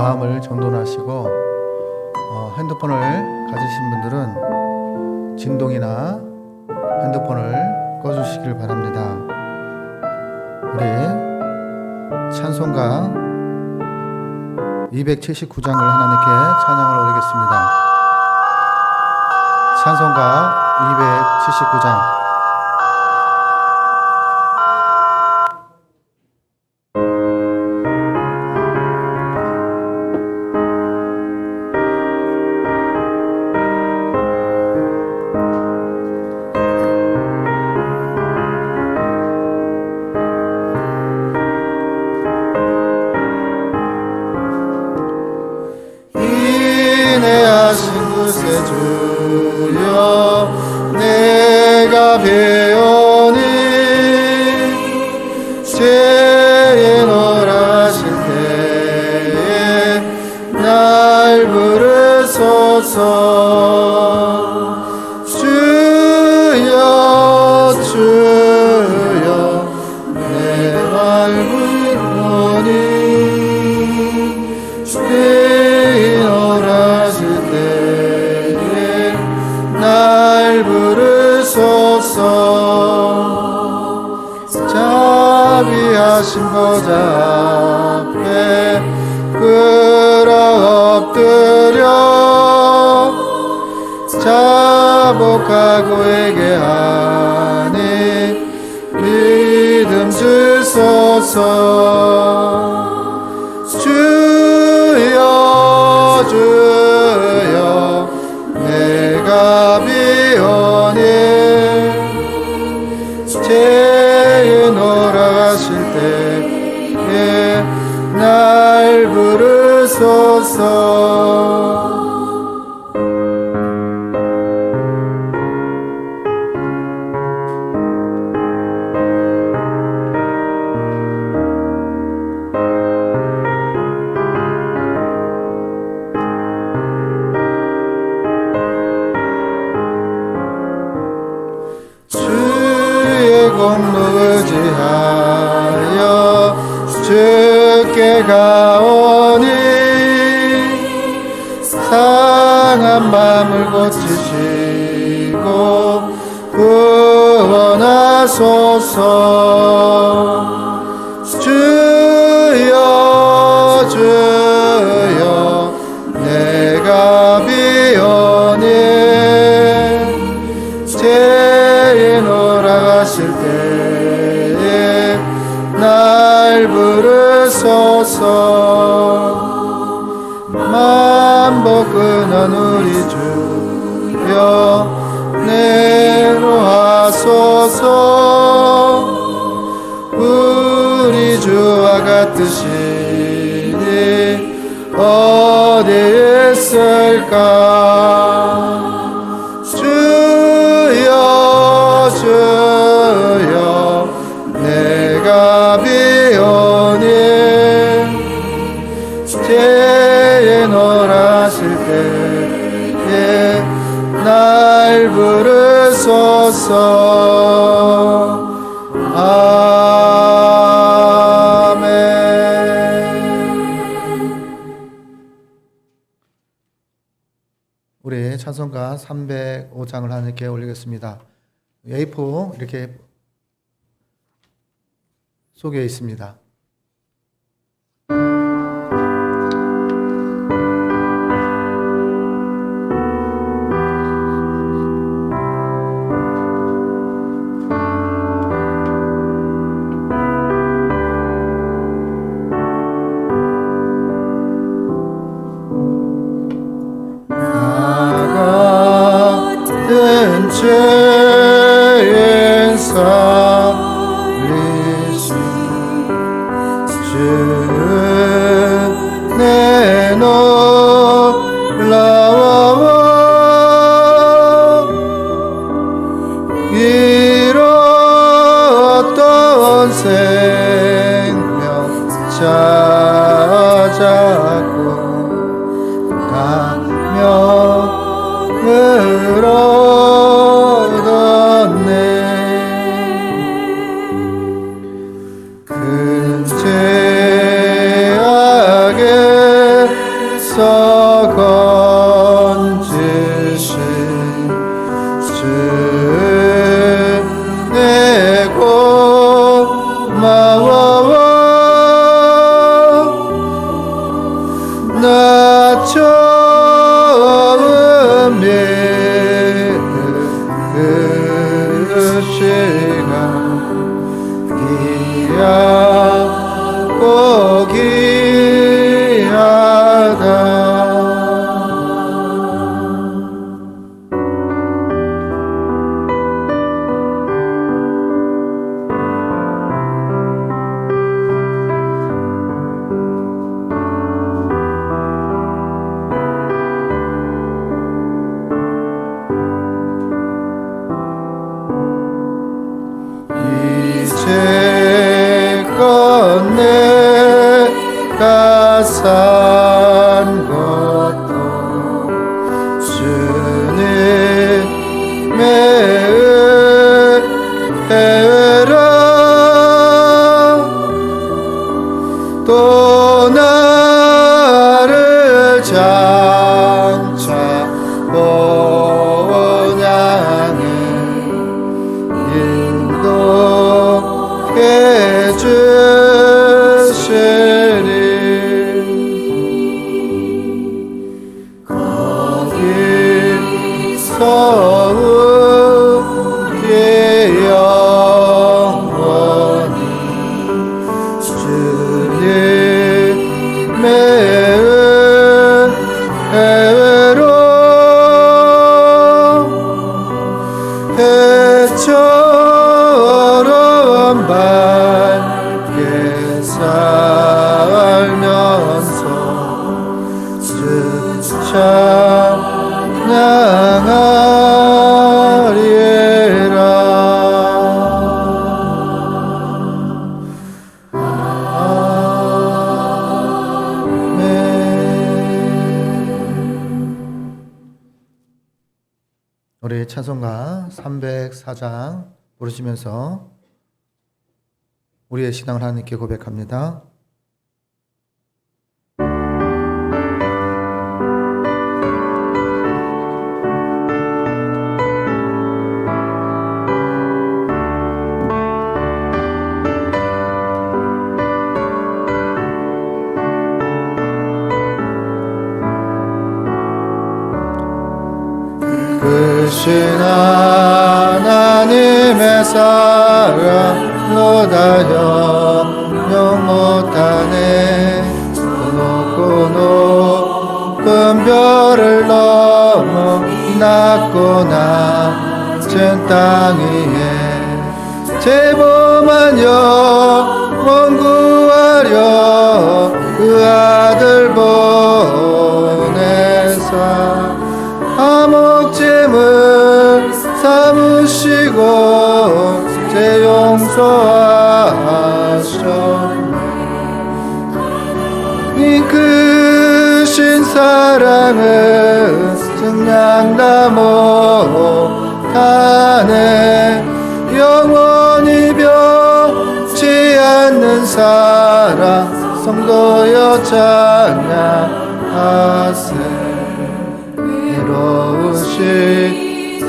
마음을 정돈하시고 핸드폰을 가지신 분들은 진동이나 핸드폰을 꺼주시길 바랍니다. 우리 찬송가 279장을 하나님께 찬양을 올리겠습니다. 찬송가 279장. 주여 내가 배우니 죄에 놀라실 때에 날 부르소서. 주여 주여 내가 부르니 죄에 놀라실 때에 날 부르소서. 자비하신 보좌 앞에 끌어 엎드려 자복하고 회개하니 믿음 주소서. 주여 주여 내가 비오니 죄에 놀라실 때에 날 부르소서. 공로 의지하여 주께 가오니 상한 마음을 고치시고 구원하소서. 주여 주여 내가 비오니 죄에 놀라실 때에 날 부르소서. 만복 끊은 우리 주여 내로 하소서. 우리 주와 같으시니 어디에 있을까. 주여 주여 내가 비오니 죄에 놀라실 때에 날 부르소서. 우리 찬송가 305장을 하나님께 올리겠습니다. A4 이렇게 속에 있습니다. 죄인 살리신 주 내 놀라워 잃었던 생명 찾았고 가명을 얻었네. 귀하고 귀하다. 이제껏 내가 산 것도 주님의 은혜라. 또 나를 장차 본향에 인도해 주시리. 거기서 우리 영원히 주님의 은혜로 해처럼 밝게 살면서 주 찬양하리라. 아멘. 우리 찬송가 304장 부르시면서 우리의 신앙을 하나님께 고백합니다. 크신 하나님의 사랑 보다 영영 못하네. 높고 높은 별을 넘어 낮고 낮은 땅 위에 죄범한 영혼 구하려 그 아들 보내사 암흑짐을 삼으시고 죄 용서하셨네. 이 크신 사랑을 증량다 못하네. 영원히 변치 않는 사랑 성도여 찬양하세. 외로우시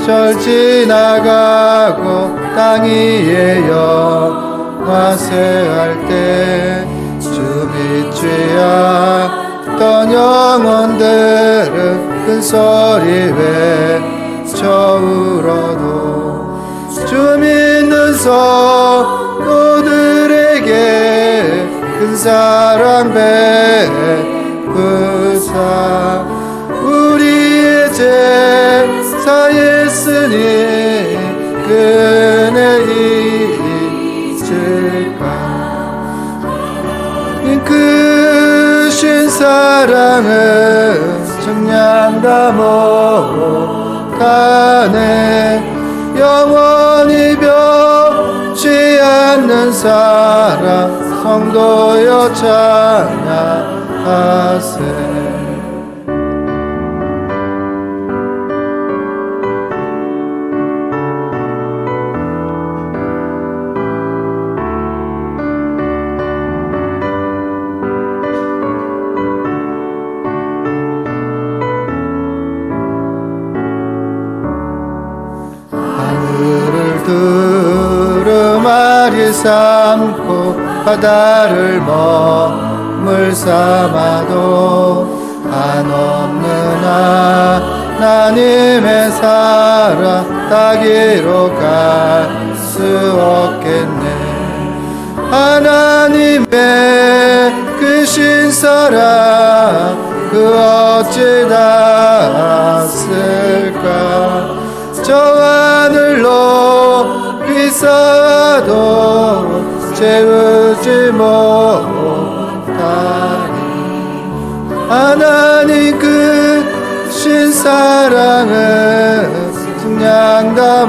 절 지나가고 땅 위에 영화세할 때 주 믿지 않던 영혼들은 큰 소리 외쳐 울어도 주 믿는 성도들에게 큰 사랑 베푸사 우리의 제사 예수님 그네 잊을까. 크신 사랑은 증량다 못하네. 영원히 변치 않는 사랑 성도여 찬양하세. 두루마리 삼고 바다를 머물 삼아도 한없는 하나님의 사랑 따기로 갈 수 하나님의 그 신사랑 그 어찌 닿았을까. 저 하늘로 비싸도 채우지 못하니 하나님 그 신사랑은 그냥 다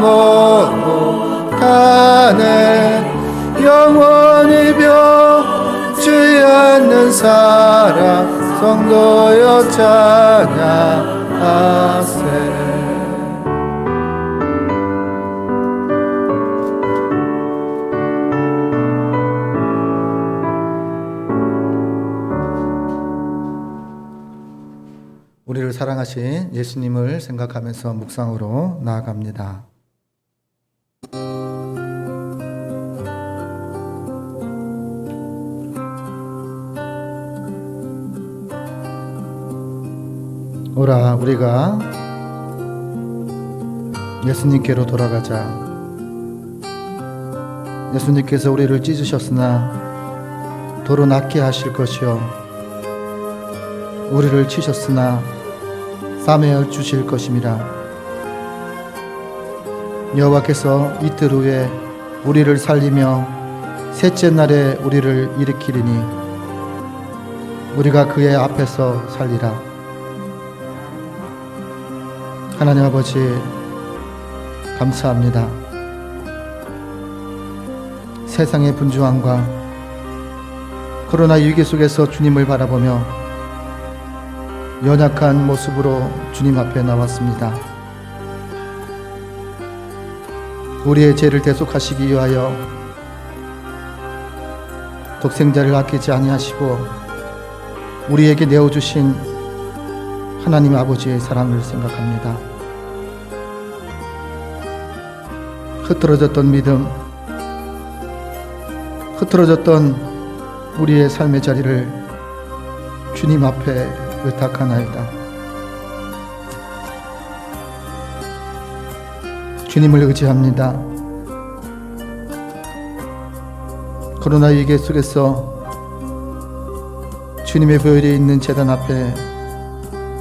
못하네. 영원히 변치 않는 사랑 성도여 찬양하세. 우리를 사랑하신 예수님을 생각하면서 묵상으로 나아갑니다. 오라 우리가 예수님께로 돌아가자. 예수님께서 우리를 찢으셨으나 도로 낫게 하실 것이요 우리를 치셨으나 싸매어 주실 것임이라. 여호와께서 이틀 후에 우리를 살리며 셋째 날에 우리를 일으키리니 우리가 그의 앞에서 살리라. 하나님 아버지 감사합니다. 세상의 분주함과 코로나 위기 속에서 주님을 바라보며 연약한 모습으로 주님 앞에 나왔습니다. 우리의 죄를 대속하시기 위하여 독생자를 아끼지 아니하시고 우리에게 내어주신 하나님 아버지의 사랑을 생각합니다. 흐트러졌던 믿음, 흐트러졌던 우리의 삶의 자리를 주님 앞에 의탁하나이다. 주님을 의지합니다. 코로나 위기 속에서 주님의 보혈이 있는 제단 앞에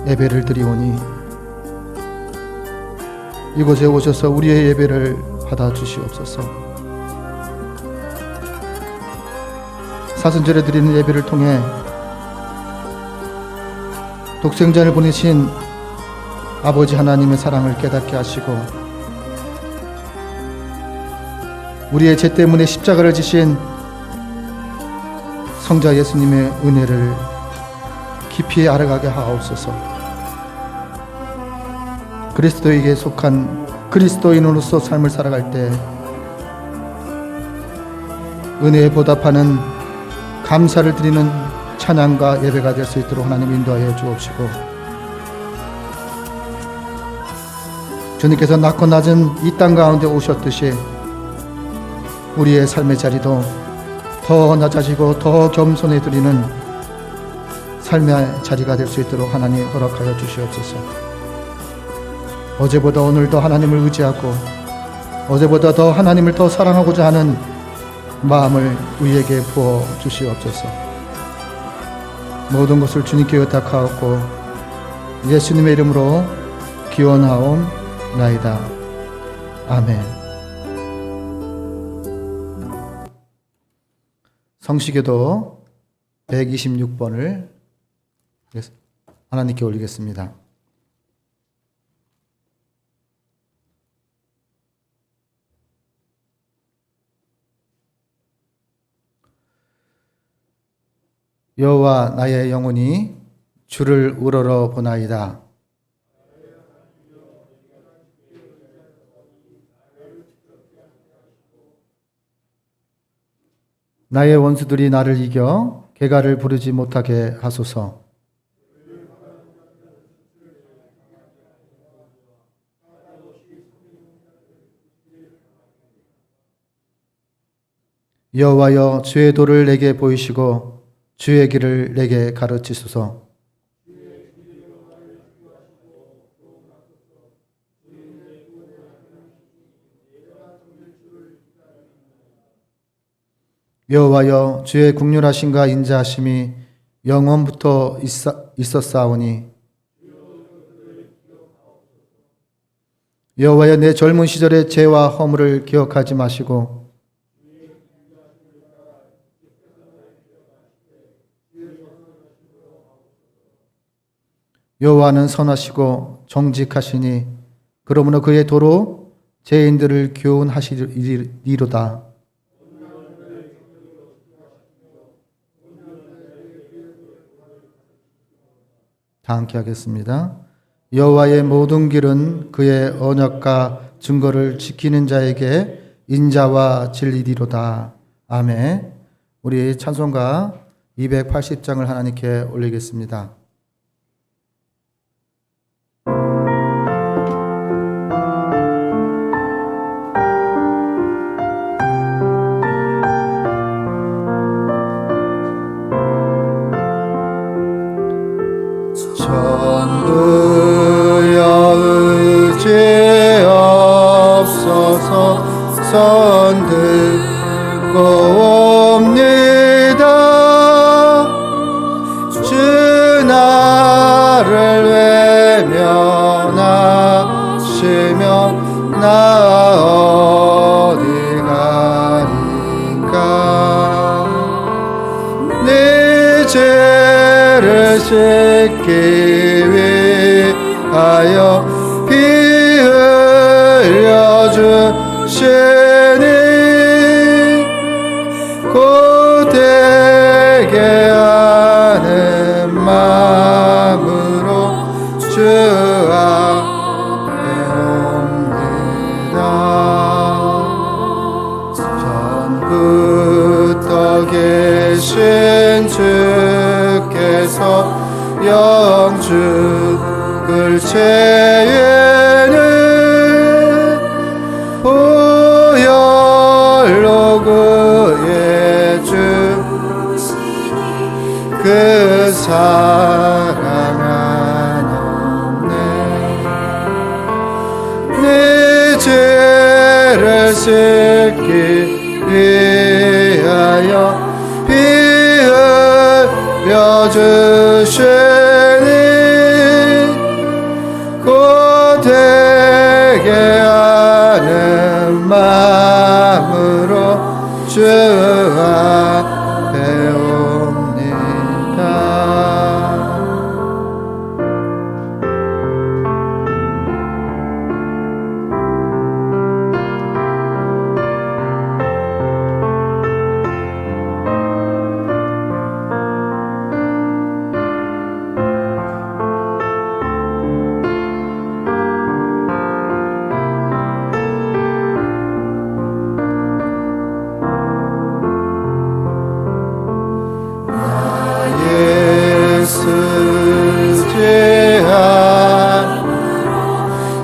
예배를 드리오니 이곳에 오셔서 우리의 예배를 받아주시옵소서. 사순절에 드리는 예배를 통해 독생자를 보내신 아버지 하나님의 사랑을 깨닫게 하시고 우리의 죄 때문에 십자가를 지신 성자 예수님의 은혜를 깊이 알아가게 하옵소서. 그리스도에게 속한 그리스도인으로서 삶을 살아갈 때 은혜에 보답하는 감사를 드리는 찬양과 예배가 될 수 있도록 하나님 인도하여 주옵시고 주님께서 낮고 낮은 이 땅 가운데 오셨듯이 우리의 삶의 자리도 더 낮아지고 더 겸손해 드리는 삶의 자리가 될 수 있도록 하나님 허락하여 주시옵소서. 어제보다 오늘 더 하나님을 의지하고 어제보다 더 하나님을 더 사랑하고자 하는 마음을 우리에게 부어 주시옵소서. 모든 것을 주님께 의탁하옵고 예수님의 이름으로 기원하옵나이다. 아멘. 성시교도 126번을 하나님께 올리겠습니다. 여호와 나의 영혼이 주를 우러러 보나이다. 나의 원수들이 나를 이겨 개가를 부르지 못하게 하소서. 여호와여 주의 도를 내게 보이시고 주의 길을 내게 가르치소서. 여호와여 주의 국률하심과 인자하심이 영원부터 있었사오니 여호와여 내 젊은 시절의 죄와 허물을 기억하지 마시고 여호와는 선하시고 정직하시니 그러므로 그의 도로 죄인들을 교훈하시리로다. 다 함께 하겠습니다. 여호와의 모든 길은 그의 언약과 증거를 지키는 자에게 인자와 진리리로다. 아멘. 우리 찬송가 280장을 하나님께 올리겠습니다. 전부여 의지 없어서 손 들고 옵니다. 주 나를 외면하시며 나 어디 가니까 내 죄를 씻기 위하여 피 흘려 주시니 곧되게 하는 마음으로 주 앞에 옵니다. 전부터 계신 주께서 영죽을 죄에는 보혈로 구해주 그 사랑 안없네. 내 죄를 씻기 위하여 피 흘려 주시니 곧되게 하는 마음으로 주 앞에 옵니다.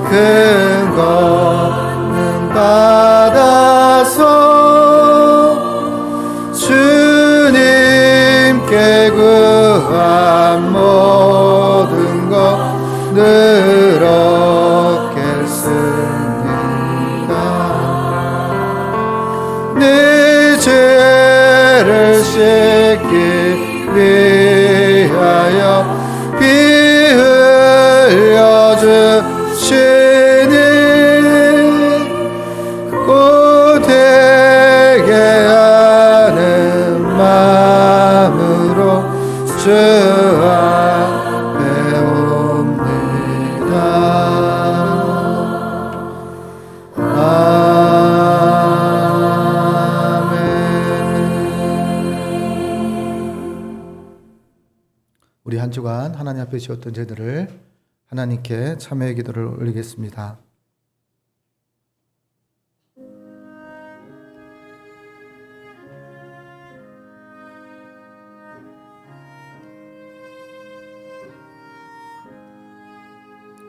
큰 권능 받아서 주님께 구한 모든 것 늘 얻겠습니다. 내 죄를 씻기 위하여 피 흘려 주시니 곧되게 하는 마음으로 주 앞에 옵니다. 아멘. 우리 한 주간 하나님 앞에 지었던 죄들을 하나님께 참회의 기도를 올리겠습니다.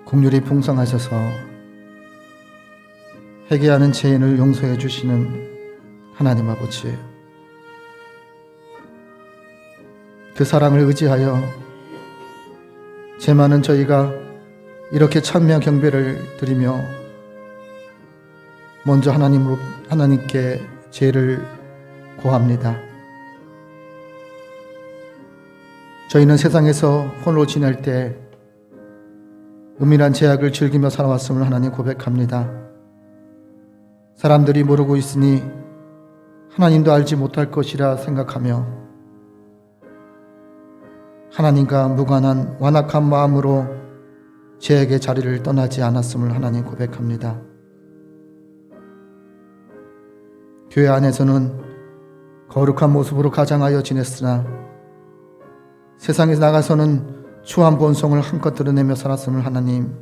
긍휼이 풍성하셔서 회개하는 죄인을 용서해 주시는 하나님 아버지, 그 사랑을 의지하여 죄 많은 저희가 이렇게 찬미와 경배를 드리며 먼저 하나님께 죄를 고합니다. 저희는 세상에서 홀로 지낼 때 은밀한 제약을 즐기며 살아왔음을 하나님 고백합니다. 사람들이 모르고 있으니 하나님도 알지 못할 것이라 생각하며 하나님과 무관한 완악한 마음으로 제에게 자리를 떠나지 않았음을 하나님 고백합니다. 교회 안에서는 거룩한 모습으로 가장하여 지냈으나 세상에 나가서는 추한 본성을 한껏 드러내며 살았음을 하나님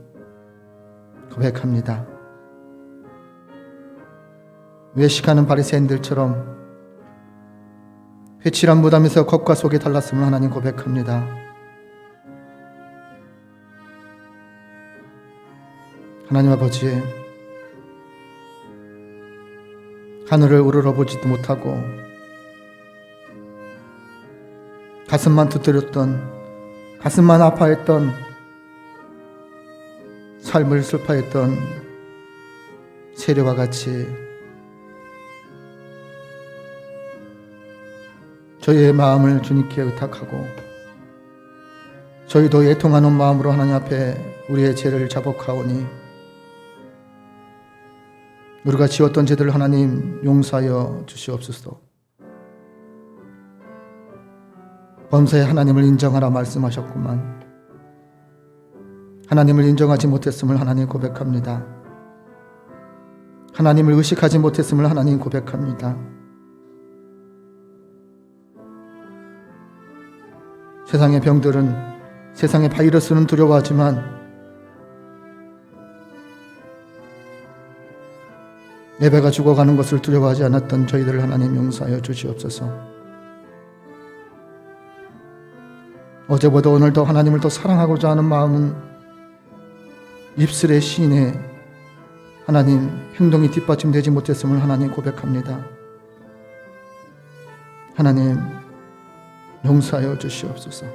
고백합니다. 외식하는 바리새인들처럼 회칠한 무덤에서 겉과 속이 달랐음을 하나님 고백합니다. 하나님 아버지, 하늘을 우러러보지도 못하고 가슴만 두드렸던, 가슴만 아파했던, 삶을 슬퍼했던 세례와 같이 저희의 마음을 주님께 의탁하고 저희도 애통하는 마음으로 하나님 앞에 우리의 죄를 자복하오니 우리가 지었던 죄들을 하나님 용서하여 주시옵소서. 범사에 하나님을 인정하라 말씀하셨구만. 하나님을 인정하지 못했음을 하나님 고백합니다. 하나님을 의식하지 못했음을 하나님 고백합니다. 세상의 병들은, 세상의 바이러스는 두려워하지만 예배가 죽어가는 것을 두려워하지 않았던 저희들을 하나님 용서하여 주시옵소서. 어제보다 오늘 더 하나님을 더 사랑하고자 하는 마음은 입술의 시인에 하나님 행동이 뒷받침되지 못했음을 하나님 고백합니다. 하나님 용서하여 주시옵소서.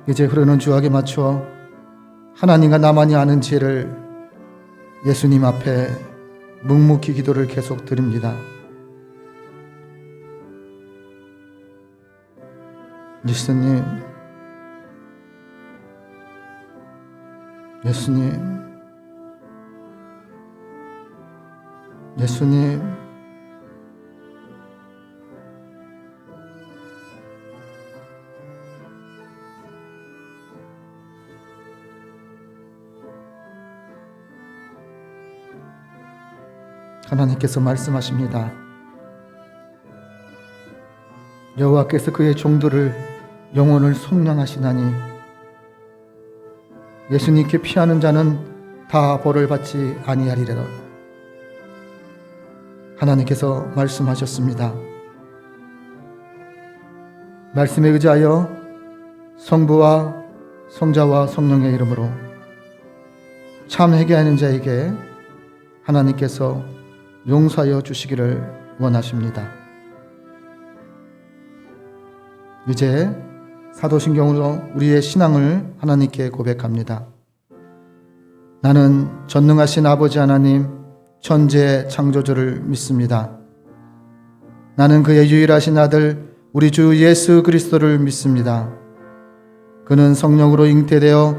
이제 흐르는 주악에 맞춰 하나님과 나만이 아는 지혜를 예수님 앞에 묵묵히 기도를 계속 드립니다. 예수님, 예수님, 예수님, 하나님께서 말씀하십니다. 여호와께서 그의 종들을 영혼을 속량하시나니 예수님께 피하는 자는 다 벌을 받지 아니하리라. 하나님께서 말씀하셨습니다. 말씀에 의지하여 성부와 성자와 성령의 이름으로 참 회개하는 자에게 하나님께서 용서하여 주시기를 원하십니다. 이제 사도신경으로 우리의 신앙을 하나님께 고백합니다. 나는 전능하신 아버지 하나님 천지의 창조주를 믿습니다. 나는 그의 유일하신 아들 우리 주 예수 그리스도를 믿습니다. 그는 성령으로 잉태되어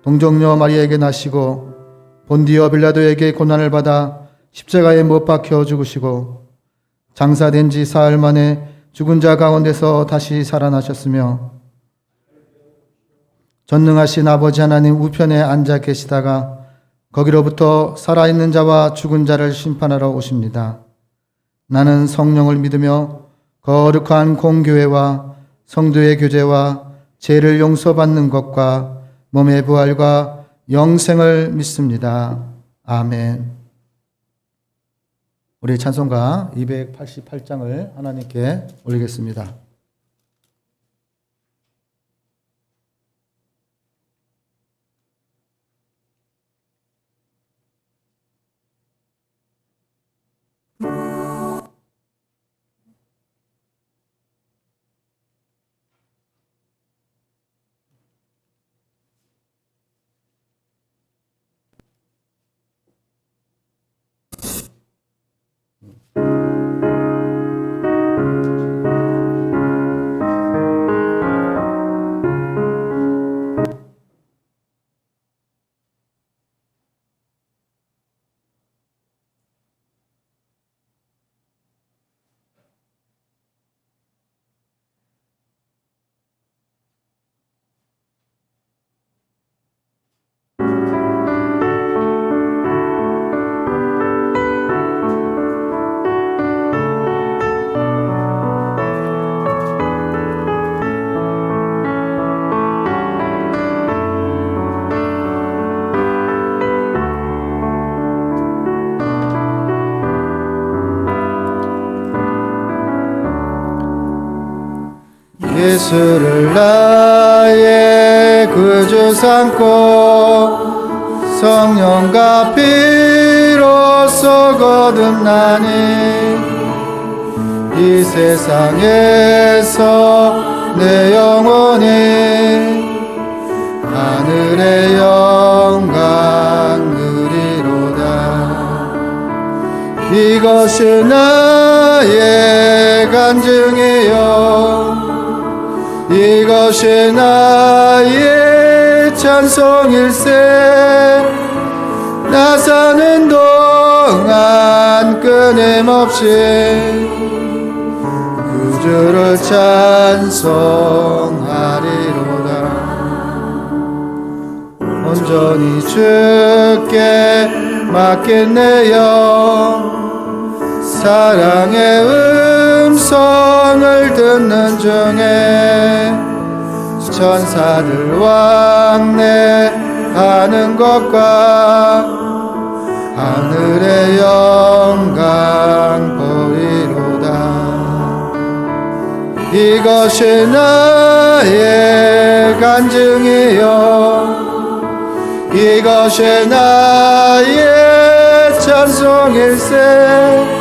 동정녀 마리아에게 나시고 본디오 빌라도에게 고난을 받아 십자가에 못 박혀 죽으시고 장사된 지 사흘 만에 죽은 자 가운데서 다시 살아나셨으며 전능하신 아버지 하나님 우편에 앉아 계시다가 거기로부터 살아있는 자와 죽은 자를 심판하러 오십니다. 나는 성령을 믿으며 거룩한 공교회와 성도의 교제와 죄를 용서받는 것과 몸의 부활과 영생을 믿습니다. 아멘. 우리 찬송가 288장을 하나님께 올리겠습니다. 예수를 나의 구주 삼고 성령과 피로써 거듭나니 이 세상에서 내 영혼이 하늘의 영광 누리로다. 이것이 나의 간증이요 이것이 나의 찬송일세. 나 사는 동안 끊임없이 구주를 찬송하리로다. 온전히 주께 맡긴 내 영 사랑의 음성을 듣는 중에 천사들 왕래하는 것과 하늘의 영광 보이로다. 이것이 나의 간증이요 이것이 나의 찬송일세.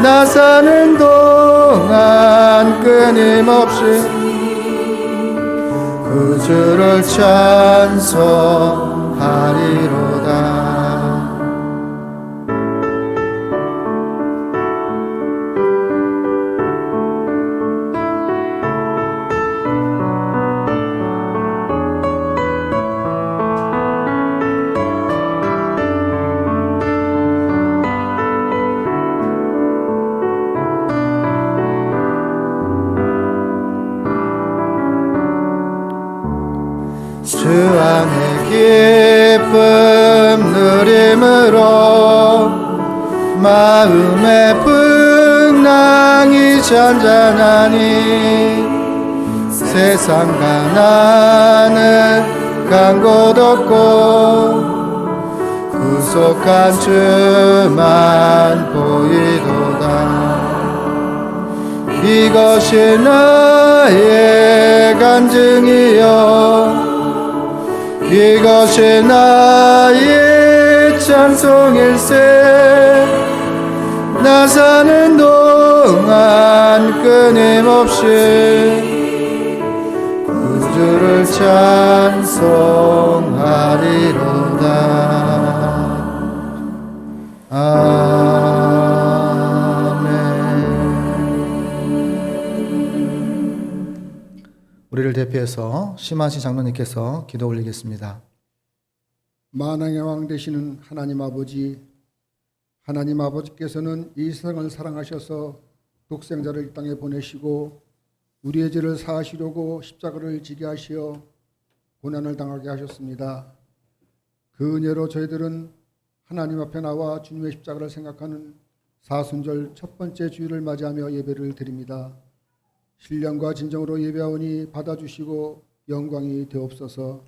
나 사는 동안 끊임없이 구주를 찬송하리로다. 주 안의 기쁨 누림으로 마음의 풍랑이 잔잔하니 세상 가난은 간 곳 없고 구속한 주만 보이도다. 이것이 나의 간증이요 이것이 나의 찬송일세. 나 사는 동안 끊임없이 구주를 찬송하리로다. 우리를 대표해서 심한시 장로님께서 기도 올리겠습니다. 만왕의 왕 되시는 하나님 아버지, 하나님 아버지께서는 이 세상을 사랑하셔서 독생자를 이 땅에 보내시고 우리의 죄를 사하시려고 십자가를 지게 하시어 고난을 당하게 하셨습니다. 그 은혜로 저희들은 하나님 앞에 나와 주님의 십자가를 생각하는 사순절 첫 번째 주일을 맞이하며 예배를 드립니다. 신령과 진정으로 예배하오니 받아주시고 영광이 되옵소서.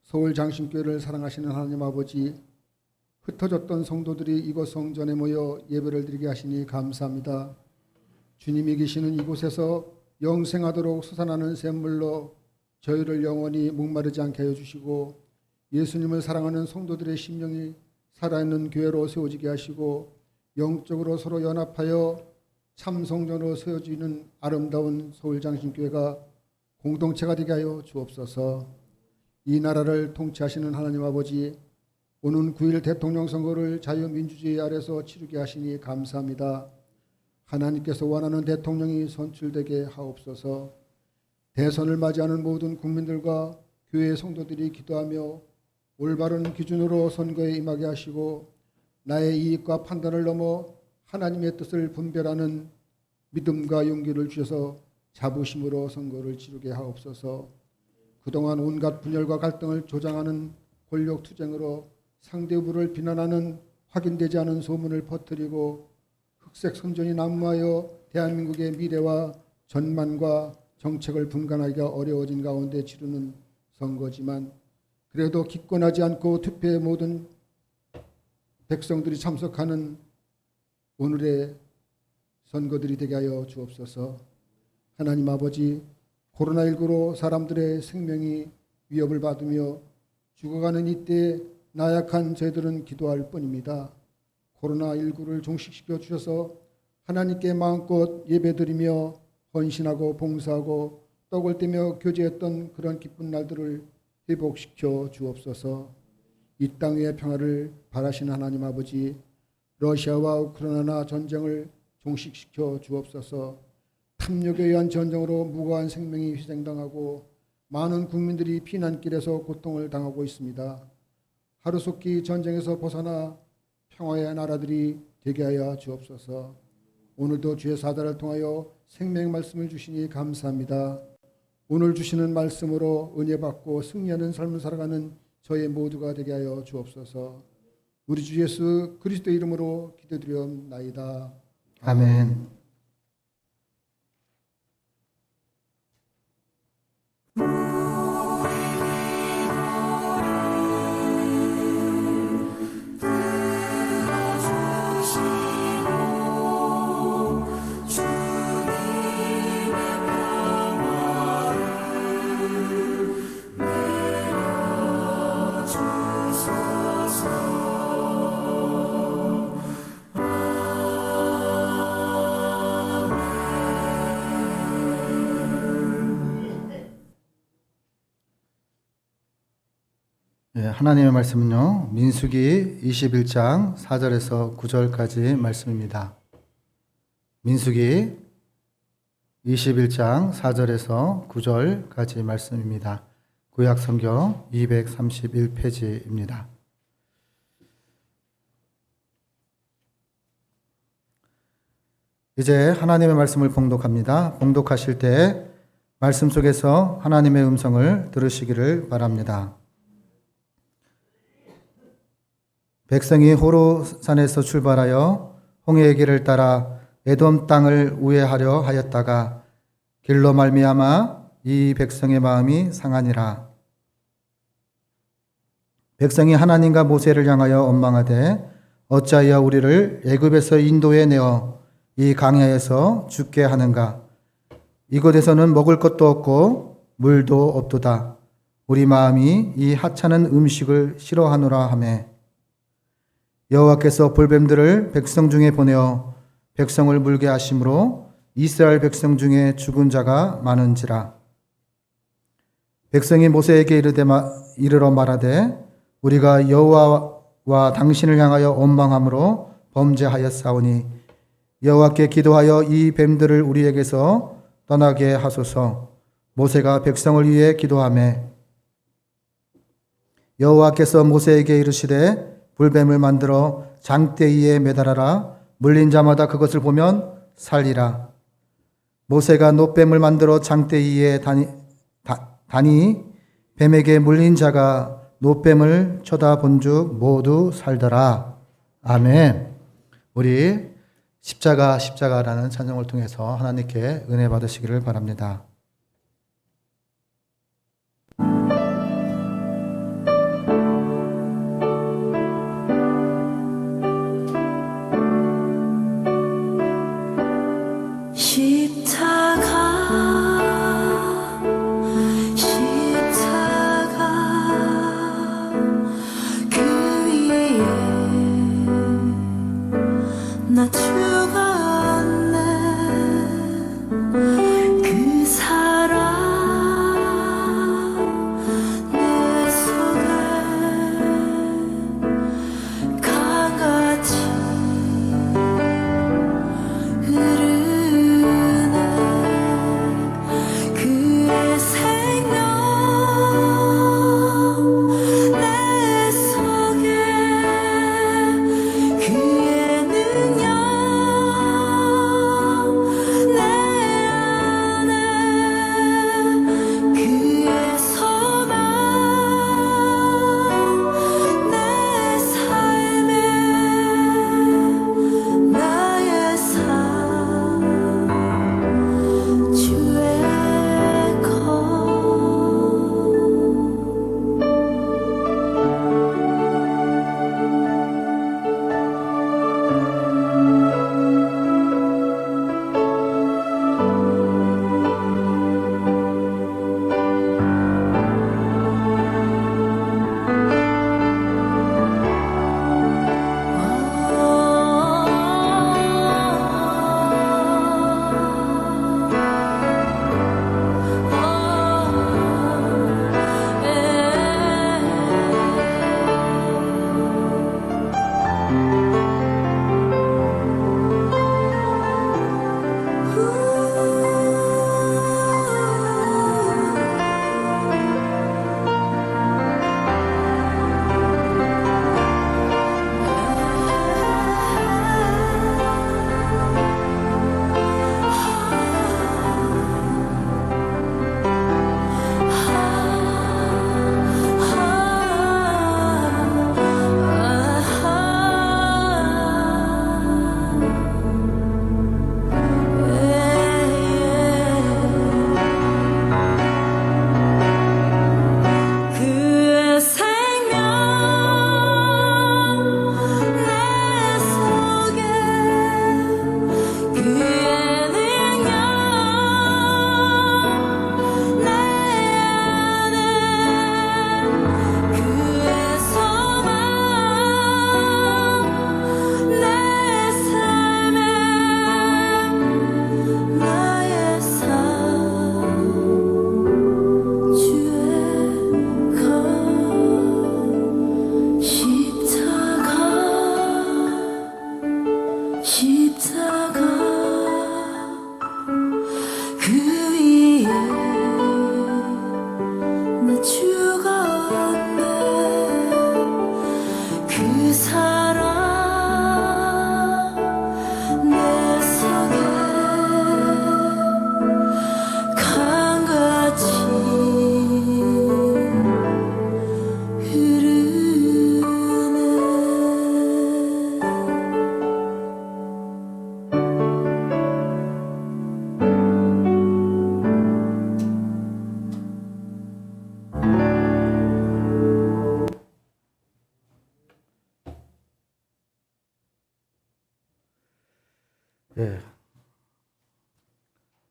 서울 장신교회를 사랑하시는 하나님 아버지, 흩어졌던 성도들이 이곳 성전에 모여 예배를 드리게 하시니 감사합니다. 주님이 계시는 이곳에서 영생하도록 솟아나는 샘물로 저희를 영원히 목마르지 않게 하여 주시고 예수님을 사랑하는 성도들의 심령이 살아있는 교회로 세워지게 하시고 영적으로 서로 연합하여 참 성전으로 세워지는 아름다운 서울장신교회가 공동체가 되게 하여 주옵소서. 이 나라를 통치하시는 하나님 아버지, 오는 9일 대통령 선거를 자유민주주의 아래서 치르게 하시니 감사합니다. 하나님께서 원하는 대통령이 선출되게 하옵소서. 대선을 맞이하는 모든 국민들과 교회 성도들이 기도하며 올바른 기준으로 선거에 임하게 하시고 나의 이익과 판단을 넘어 하나님의 뜻을 분별하는 믿음과 용기를 주셔서 자부심으로 선거를 치르게 하옵소서. 그동안 온갖 분열과 갈등을 조장하는 권력투쟁으로 상대 후보를 비난하는 확인되지 않은 소문을 퍼뜨리고 흑색 선전이 난무하여 대한민국의 미래와 전망과 정책을 분간하기가 어려워진 가운데 치르는 선거지만 그래도 기권하지 않고 투표에 모든 백성들이 참석하는 오늘의 선거들이 되게 하여 주옵소서. 하나님 아버지, 코로나19로 사람들의 생명이 위협을 받으며 죽어가는 이때 나약한 저희들은 기도할 뿐입니다. 코로나19를 종식시켜 주셔서 하나님께 마음껏 예배드리며 헌신하고 봉사하고 떡을 떼며 교제했던 그런 기쁜 날들을 회복시켜 주옵소서. 이 땅 위의 평화를 바라시는 하나님 아버지, 러시아와 우크라이나 전쟁을 종식시켜 주옵소서. 탐욕에 의한 전쟁으로 무고한 생명이 희생당하고 많은 국민들이 피난길에서 고통을 당하고 있습니다. 하루속히 전쟁에서 벗어나 평화의 나라들이 되게 하여 주옵소서. 오늘도 주의 사자를 통하여 생명의 말씀을 주시니 감사합니다. 오늘 주시는 말씀으로 은혜 받고 승리하는 삶을 살아가는 저희 모두가 되게 하여 주옵소서. 우리 주 예수 그리스도의 이름으로 기도드리옵나이다. 아멘. 하나님의 말씀은요, 민수기 21장 4절에서 9절까지 말씀입니다. 민수기 21장 4절에서 9절까지 말씀입니다. 구약 성경 231페이지입니다. 이제 하나님의 말씀을 봉독합니다. 봉독하실 때 말씀 속에서 하나님의 음성을 들으시기를 바랍니다. 백성이 호로산에서 출발하여 홍해의 길을 따라 에돔 땅을 우회하려 하였다가 길로 말미암아 이 백성의 마음이 상하니라. 백성이 하나님과 모세를 향하여 원망하되 어찌하여 우리를 애굽에서 인도해 내어 이 광야에서 죽게 하는가? 이곳에서는 먹을 것도 없고 물도 없도다. 우리 마음이 이 하찮은 음식을 싫어하노라 하매 여호와께서 볼뱀들을 백성 중에 보내어 백성을 물게 하심으로 이스라엘 백성 중에 죽은 자가 많은지라. 백성이 모세에게 이르러 말하되 우리가 여호와와 당신을 향하여 원망함으로 범죄하였사오니 여호와께 기도하여 이 뱀들을 우리에게서 떠나게 하소서. 모세가 백성을 위해 기도하매 여호와께서 모세에게 이르시되 불뱀을 만들어 장대위에 매달아라. 물린 자마다 그것을 보면 살리라. 모세가 놋뱀을 만들어 장대위에 다니 뱀에게 물린 자가 놋뱀을 쳐다본 즉 모두 살더라. 아멘. 우리 십자가라는 찬송을 통해서 하나님께 은혜 받으시기를 바랍니다. 그의 능력 예.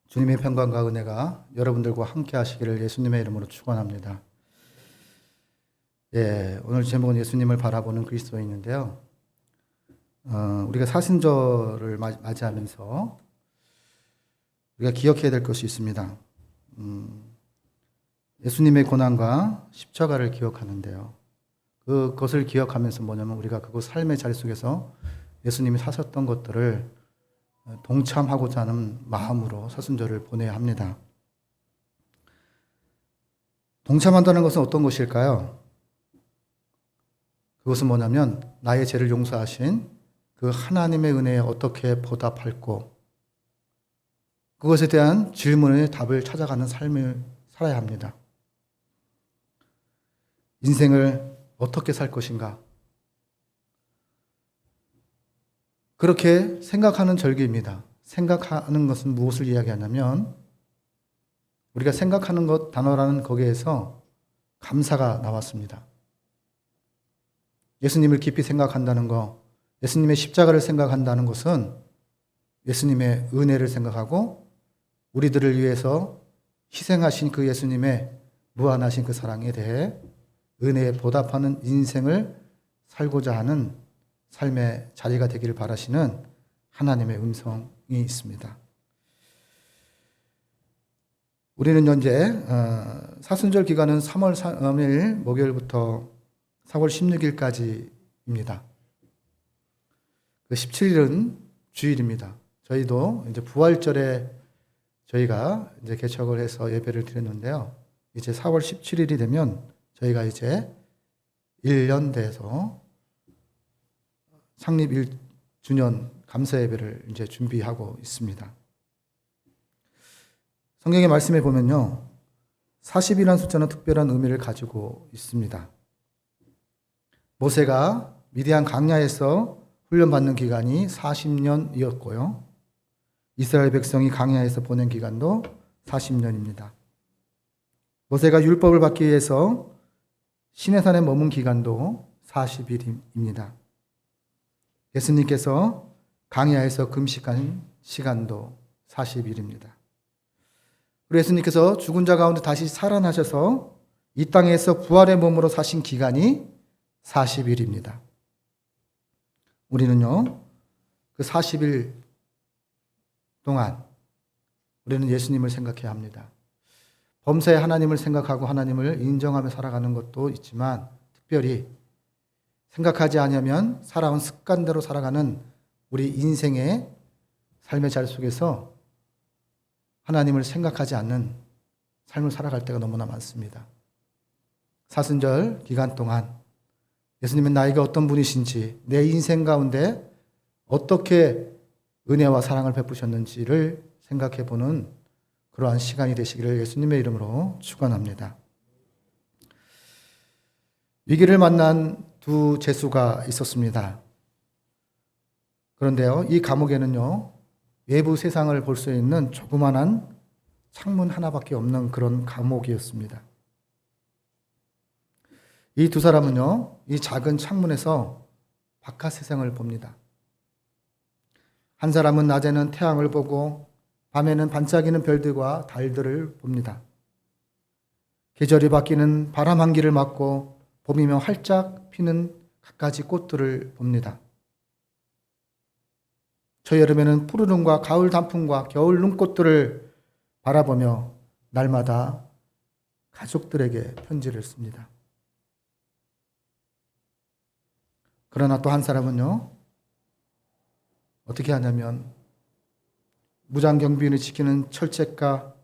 주님의 평강과 은혜가 여러분들과 함께 하시기를 예수님의 이름으로 축원합니다. 예, 오늘 제목은 예수님을 바라보는 그리스도인인데요. 우리가 사순절을 맞이하면서 우리가 기억해야 될 것이 있습니다. 예수님의 고난과 십자가를 기억하는데요. 그것을 기억하면서 뭐냐면 우리가 그 삶의 자리 속에서 예수님이 사셨던 것들을 동참하고자 하는 마음으로 사순절을 보내야 합니다. 동참한다는 것은 어떤 것일까요? 그것은 뭐냐면 나의 죄를 용서하신 그 하나님의 은혜에 어떻게 보답할고 그것에 대한 질문의 답을 찾아가는 삶을 살아야 합니다. 인생을 어떻게 살 것인가? 그렇게 생각하는 절기입니다. 생각하는 것은 무엇을 이야기하냐면 우리가 생각하는 것 단어라는 거기에서 감사가 나왔습니다. 예수님을 깊이 생각한다는 것, 예수님의 십자가를 생각한다는 것은 예수님의 은혜를 생각하고 우리들을 위해서 희생하신 그 예수님의 무한하신 그 사랑에 대해 은혜에 보답하는 인생을 살고자 하는 삶의 자리가 되기를 바라시는 하나님의 음성이 있습니다. 우리는 현재 사순절 기간은 3월 3일 목요일부터 4월 16일까지입니다. 그 17일은 주일입니다. 저희도 이제 부활절에 저희가 이제 개척을 해서 예배를 드렸는데요. 이제 4월 17일이 되면 저희가 이제 1년 돼서 창립 1주년 감사 예배를 이제 준비하고 있습니다. 성경의 말씀에 보면요. 40이라는 숫자는 특별한 의미를 가지고 있습니다. 모세가 미디안 광야에서 훈련받는 기간이 40년이었고요. 이스라엘 백성이 광야에서 보낸 기간도 40년입니다. 모세가 율법을 받기 위해서 시내산에 머문 기간도 40일입니다. 예수님께서 광야에서 금식한 시간도 40일입니다. 그리고 예수님께서 죽은 자 가운데 다시 살아나셔서 이 땅에서 부활의 몸으로 사신 기간이 40일입니다. 우리는요, 그 40일 동안 우리는 예수님을 생각해야 합니다. 범사에 하나님을 생각하고 하나님을 인정하며 살아가는 것도 있지만 특별히 생각하지 않으면 살아온 습관대로 살아가는 우리 인생의 삶의 자리 속에서 하나님을 생각하지 않는 삶을 살아갈 때가 너무나 많습니다. 사순절 기간 동안 예수님은 나에게 어떤 분이신지, 내 인생 가운데 어떻게 은혜와 사랑을 베푸셨는지를 생각해 보는 그러한 시간이 되시기를 예수님의 이름으로 축원합니다. 위기를 만난 두 죄수가 있었습니다. 그런데요, 이 감옥에는요, 외부 세상을 볼 수 있는 조그만한 창문 하나밖에 없는 그런 감옥이었습니다. 이 두 사람은요, 이 작은 창문에서 바깥 세상을 봅니다. 한 사람은 낮에는 태양을 보고 밤에는 반짝이는 별들과 달들을 봅니다. 계절이 바뀌는 바람 한기를 맞고 봄이면 활짝 피는 갖가지 꽃들을 봅니다. 초여름에는 푸르름과 가을 단풍과 겨울 눈꽃들을 바라보며 날마다 가족들에게 편지를 씁니다. 그러나 또 한 사람은요, 어떻게 하냐면 무장경비인을 지키는 철책과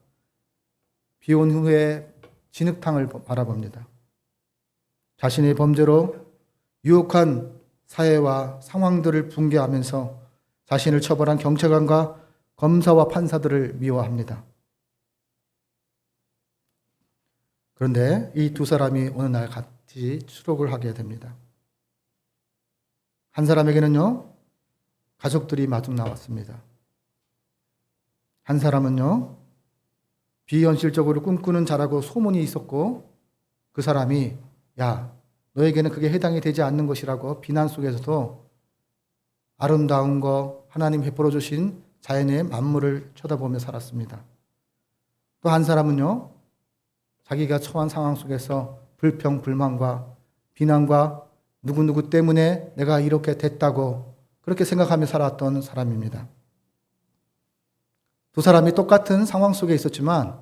비온 후에 진흙탕을 바라봅니다. 자신의 범죄로 유혹한 사회와 상황들을 붕괴하면서 자신을 처벌한 경찰관과 검사와 판사들을 미워합니다. 그런데 이 두 사람이 어느 날 같이 추록을 하게 됩니다. 한 사람에게는요, 가족들이 마중 나왔습니다. 한 사람은요, 비현실적으로 꿈꾸는 자라고 소문이 있었고 그 사람이 야, 너에게는 그게 해당이 되지 않는 것이라고 비난 속에서도 아름다운 거, 하나님 베풀어 주신 자연의 만물을 쳐다보며 살았습니다. 또 한 사람은요, 자기가 처한 상황 속에서 불평, 불만과 비난과 누구누구 때문에 내가 이렇게 됐다고 그렇게 생각하며 살았던 사람입니다. 두 사람이 똑같은 상황 속에 있었지만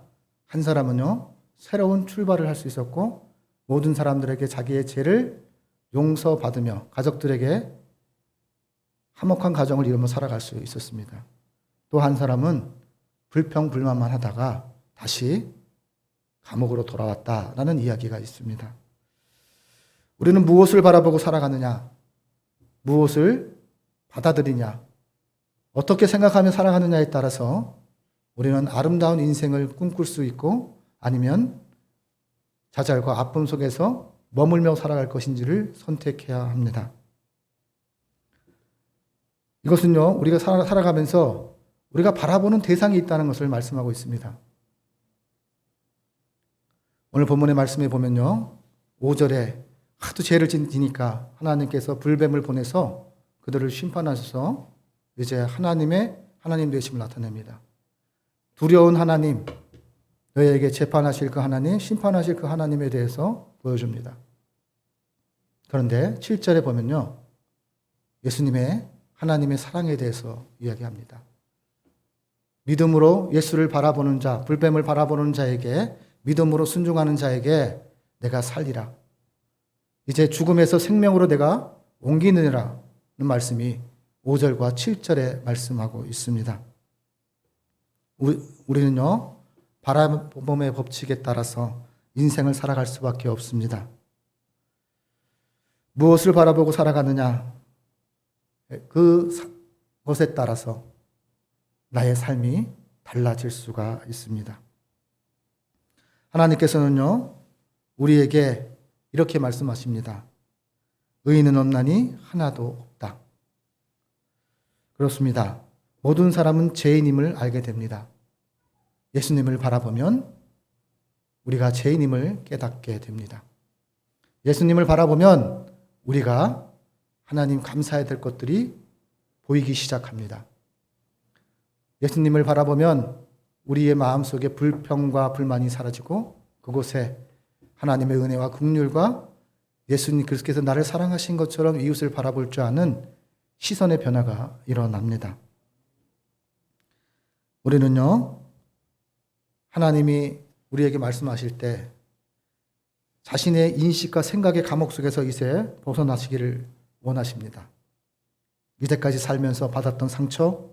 한 사람은요, 새로운 출발을 할 수 있었고 모든 사람들에게 자기의 죄를 용서받으며 가족들에게 화목한 가정을 이루며 살아갈 수 있었습니다. 또 한 사람은 불평, 불만만 하다가 다시 감옥으로 돌아왔다라는 이야기가 있습니다. 우리는 무엇을 바라보고 살아가느냐? 무엇을 받아들이냐? 어떻게 생각하며 살아가느냐에 따라서 우리는 아름다운 인생을 꿈꿀 수 있고 아니면 좌절과 아픔 속에서 머물며 살아갈 것인지를 선택해야 합니다. 이것은요, 우리가 살아가면서 우리가 바라보는 대상이 있다는 것을 말씀하고 있습니다. 오늘 본문의 말씀에 보면요, 5절에 하도 죄를 지니까 하나님께서 불뱀을 보내서 그들을 심판하셔서 이제 하나님 되심을 나타냅니다. 두려운 하나님, 너희에게 재판하실 그 하나님, 심판하실 그 하나님에 대해서 보여줍니다. 그런데 7절에 보면요, 예수님의 하나님의 사랑에 대해서 이야기합니다. 믿음으로 예수를 바라보는 자, 불뱀을 바라보는 자에게, 믿음으로 순종하는 자에게 내가 살리라. 이제 죽음에서 생명으로 내가 옮기느라는 말씀이 5절과 7절에 말씀하고 있습니다. 우리는요, 바라봄의 법칙에 따라서 인생을 살아갈 수밖에 없습니다. 무엇을 바라보고 살아가느냐, 그것에 따라서 나의 삶이 달라질 수가 있습니다. 하나님께서는요, 우리에게 이렇게 말씀하십니다. 의인은 없나니 하나도 없다. 그렇습니다. 모든 사람은 죄인임을 알게 됩니다. 예수님을 바라보면 우리가 죄인임을 깨닫게 됩니다. 예수님을 바라보면 우리가 하나님 감사해야 될 것들이 보이기 시작합니다. 예수님을 바라보면 우리의 마음속에 불평과 불만이 사라지고 그곳에 하나님의 은혜와 긍휼과 예수님 그리스도께서 나를 사랑하신 것처럼 이웃을 바라볼 줄 아는 시선의 변화가 일어납니다. 우리는요, 하나님이 우리에게 말씀하실 때 자신의 인식과 생각의 감옥 속에서 이제 벗어나시기를 원하십니다. 이제까지 살면서 받았던 상처,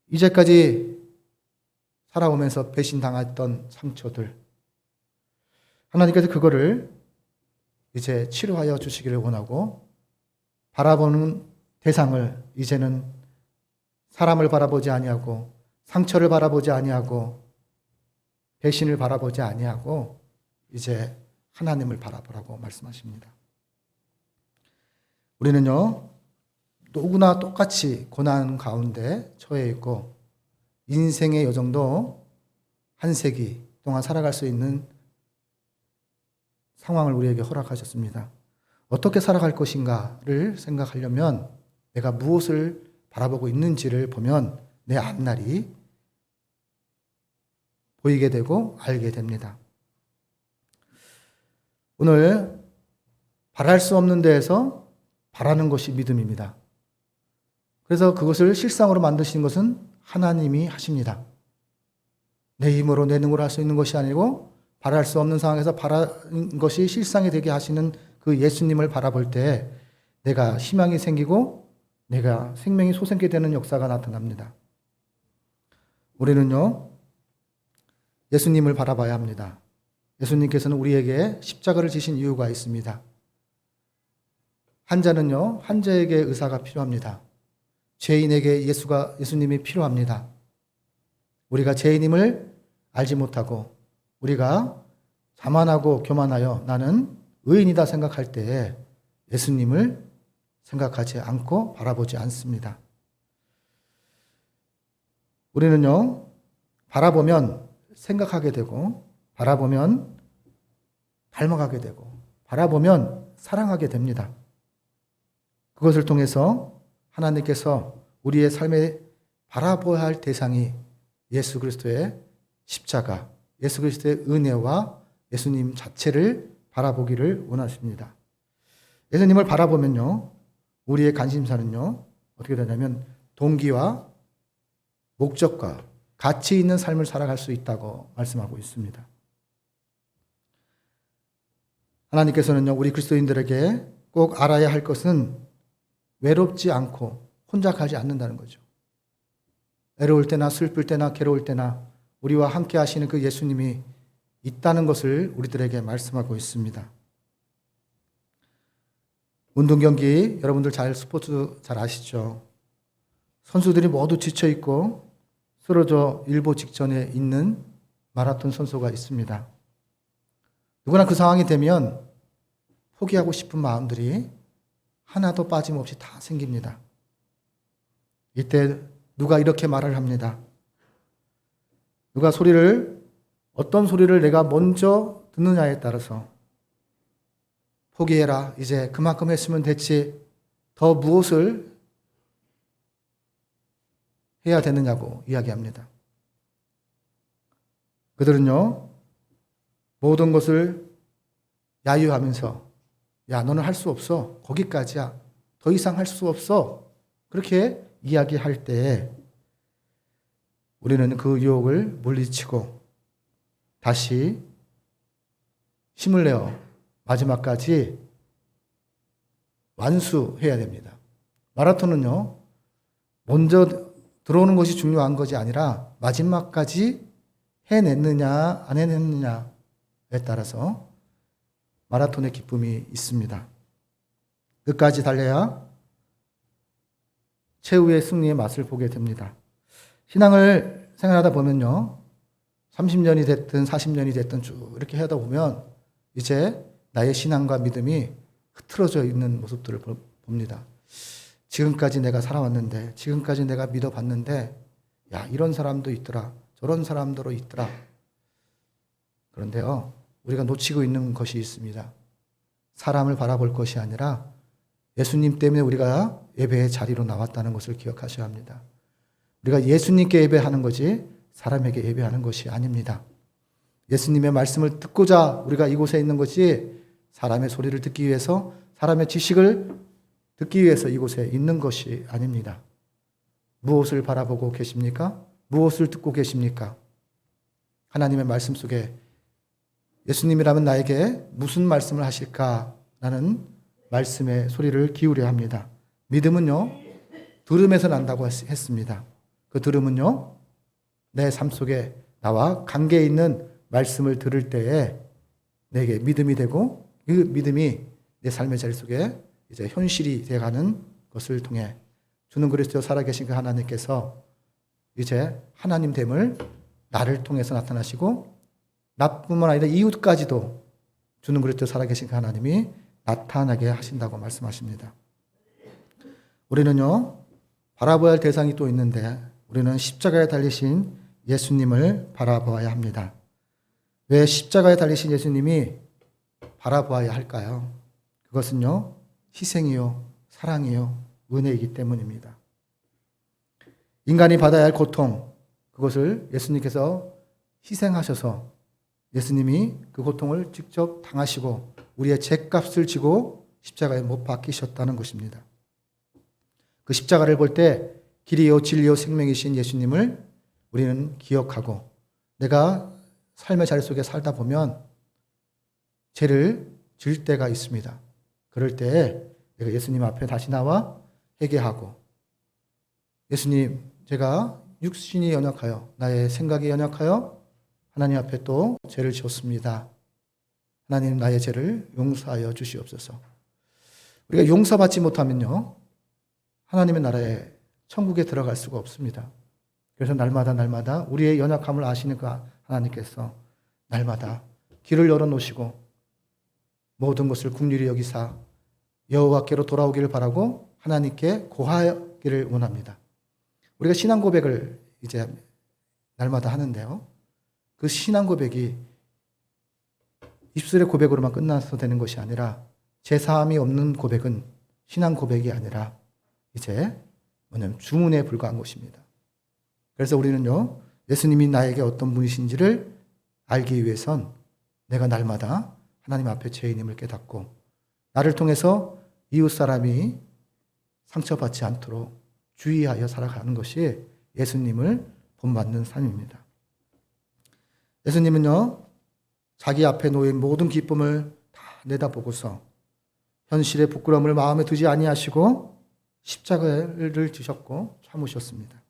이제까지 살아오면서 배신당했던 상처들, 하나님께서 그거를 이제 치료하여 주시기를 원하고 바라보는 대상을 이제는 사람을 바라보지 아니하고 상처를 바라보지 아니하고 배신을 바라보지 아니하고 이제 하나님을 바라보라고 말씀하십니다. 우리는요, 누구나 똑같이 고난 가운데 처해 있고 인생의 여정도 한 세기 동안 살아갈 수 있는 상황을 우리에게 허락하셨습니다. 어떻게 살아갈 것인가를 생각하려면 내가 무엇을 바라보고 있는지를 보면 내 앞날이 보이게 되고 알게 됩니다. 오늘 바랄 수 없는 데에서 바라는 것이 믿음입니다. 그래서 그것을 실상으로 만드시는 것은 하나님이 하십니다. 내 힘으로 내 능으로 할 수 있는 것이 아니고 바랄 수 없는 상황에서 바라는 것이 실상이 되게 하시는 그 예수님을 바라볼 때 내가 희망이 생기고 내가 생명이 솟게 되는 역사가 나타납니다. 우리는요, 예수님을 바라봐야 합니다. 예수님께서는 우리에게 십자가를 지신 이유가 있습니다. 환자는요, 환자에게 의사가 필요합니다. 죄인에게 예수님이 필요합니다. 우리가 죄인임을 알지 못하고 우리가 자만하고 교만하여 나는 의인이다 생각할 때에 예수님을 생각하지 않고 바라보지 않습니다. 우리는요, 바라보면 생각하게 되고 바라보면 닮아가게 되고 바라보면 사랑하게 됩니다. 그것을 통해서 하나님께서 우리의 삶에 바라보아야 할 대상이 예수 그리스도의 십자가, 예수 그리스도의 은혜와 예수님 자체를 바라보기를 원하십니다. 예수님을 바라보면요, 우리의 관심사는요, 어떻게 되냐면 동기와 목적과 가치 있는 삶을 살아갈 수 있다고 말씀하고 있습니다. 하나님께서는요, 우리 그리스도인들에게 꼭 알아야 할 것은 외롭지 않고 혼자 가지 않는다는 거죠. 외로울 때나 슬플 때나 괴로울 때나 우리와 함께 하시는 그 예수님이 있다는 것을 우리들에게 말씀하고 있습니다. 운동 경기 여러분들 스포츠 잘 아시죠? 선수들이 모두 지쳐 있고 쓰러져 일보 직전에 있는 마라톤 선수가 있습니다. 누구나 그 상황이 되면 포기하고 싶은 마음들이 하나도 빠짐없이 다 생깁니다. 이때 누가 이렇게 말을 합니다. 누가 어떤 소리를 내가 먼저 듣느냐에 따라서 포기해라. 이제 그만큼 했으면 됐지. 더 무엇을 해야 되느냐고 이야기합니다. 그들은요, 모든 것을 야유하면서 야, 너는 할 수 없어. 거기까지야. 더 이상 할 수 없어. 그렇게 이야기할 때 우리는 그 유혹을 물리치고 다시 힘을 내어 마지막까지 완수해야 됩니다. 마라톤은요, 먼저 들어오는 것이 중요한 것이 아니라 마지막까지 해냈느냐 안 해냈느냐에 따라서 마라톤의 기쁨이 있습니다. 끝까지 달려야 최후의 승리의 맛을 보게 됩니다. 신앙을 생활하다 보면요, 30년이 됐든 40년이 됐든 쭉 이렇게 하다 보면 이제 나의 신앙과 믿음이 흐트러져 있는 모습들을 봅니다. 지금까지 내가 살아왔는데, 지금까지 내가 믿어봤는데, 야, 이런 사람도 있더라, 저런 사람도 있더라. 그런데요, 우리가 놓치고 있는 것이 있습니다. 사람을 바라볼 것이 아니라 예수님 때문에 우리가 예배의 자리로 나왔다는 것을 기억하셔야 합니다. 우리가 예수님께 예배하는 거지 사람에게 예배하는 것이 아닙니다. 예수님의 말씀을 듣고자 우리가 이곳에 있는 것이 사람의 소리를 듣기 위해서, 사람의 지식을 듣기 위해서 이곳에 있는 것이 아닙니다. 무엇을 바라보고 계십니까? 무엇을 듣고 계십니까? 하나님의 말씀 속에 예수님이라면 나에게 무슨 말씀을 하실까라는 말씀의 소리를 기울여야 합니다. 믿음은요, 들음에서 난다고 했습니다. 그 들음은요, 내 삶 속에 나와 관계 있는 말씀을 들을 때에 내게 믿음이 되고 그 믿음이 내 삶의 자리 속에 이제 현실이 되어가는 것을 통해 주는 그리스도 살아계신 그 하나님께서 이제 하나님됨을 나를 통해서 나타나시고 나뿐만 아니라 이웃까지도 주는 그리스도 살아계신 그 하나님이 나타나게 하신다고 말씀하십니다. 우리는요, 바라봐야 할 대상이 또 있는데 우리는 십자가에 달리신 예수님을 바라보아야 합니다. 왜 십자가에 달리신 예수님이 바라보아야 할까요? 그것은요, 희생이요, 사랑이요, 은혜이기 때문입니다. 인간이 받아야 할 고통, 그것을 예수님께서 희생하셔서 예수님이 그 고통을 직접 당하시고 우리의 죄값을 지고 십자가에 못 박히셨다는 것입니다. 그 십자가를 볼 때 길이요 진리요 생명이신 예수님을 우리는 기억하고 내가 삶의 자리 속에 살다 보면 죄를 질 때가 있습니다. 그럴 때 내가 예수님 앞에 다시 나와 회개하고 예수님, 제가 육신이 연약하여 나의 생각이 연약하여 하나님 앞에 또 죄를 지었습니다. 하나님, 나의 죄를 용서하여 주시옵소서. 우리가 용서받지 못하면요, 하나님의 나라에 천국에 들어갈 수가 없습니다. 그래서 날마다 우리의 연약함을 아시는 그 하나님께서 날마다 길을 열어놓으시고 모든 것을 긍휼히 여기사 여호와께로 돌아오기를 바라고 하나님께 고하기를 원합니다. 우리가 신앙 고백을 이제 날마다 하는데요, 그 신앙 고백이 입술의 고백으로만 끝나서 되는 것이 아니라 제사함이 없는 고백은 신앙 고백이 아니라 이제 뭐냐면 주문에 불과한 것입니다. 그래서 우리는요, 예수님이 나에게 어떤 분이신지를 알기 위해선 내가 날마다 하나님 앞에 죄인임을 깨닫고 나를 통해서 이웃 사람이 상처받지 않도록 주의하여 살아가는 것이 예수님을 본받는 삶입니다. 예수님은요, 자기 앞에 놓인 모든 기쁨을 다 내다보고서 현실의 부끄러움을 마음에 두지 아니하시고 십자가를 지셨고 참으셨습니다.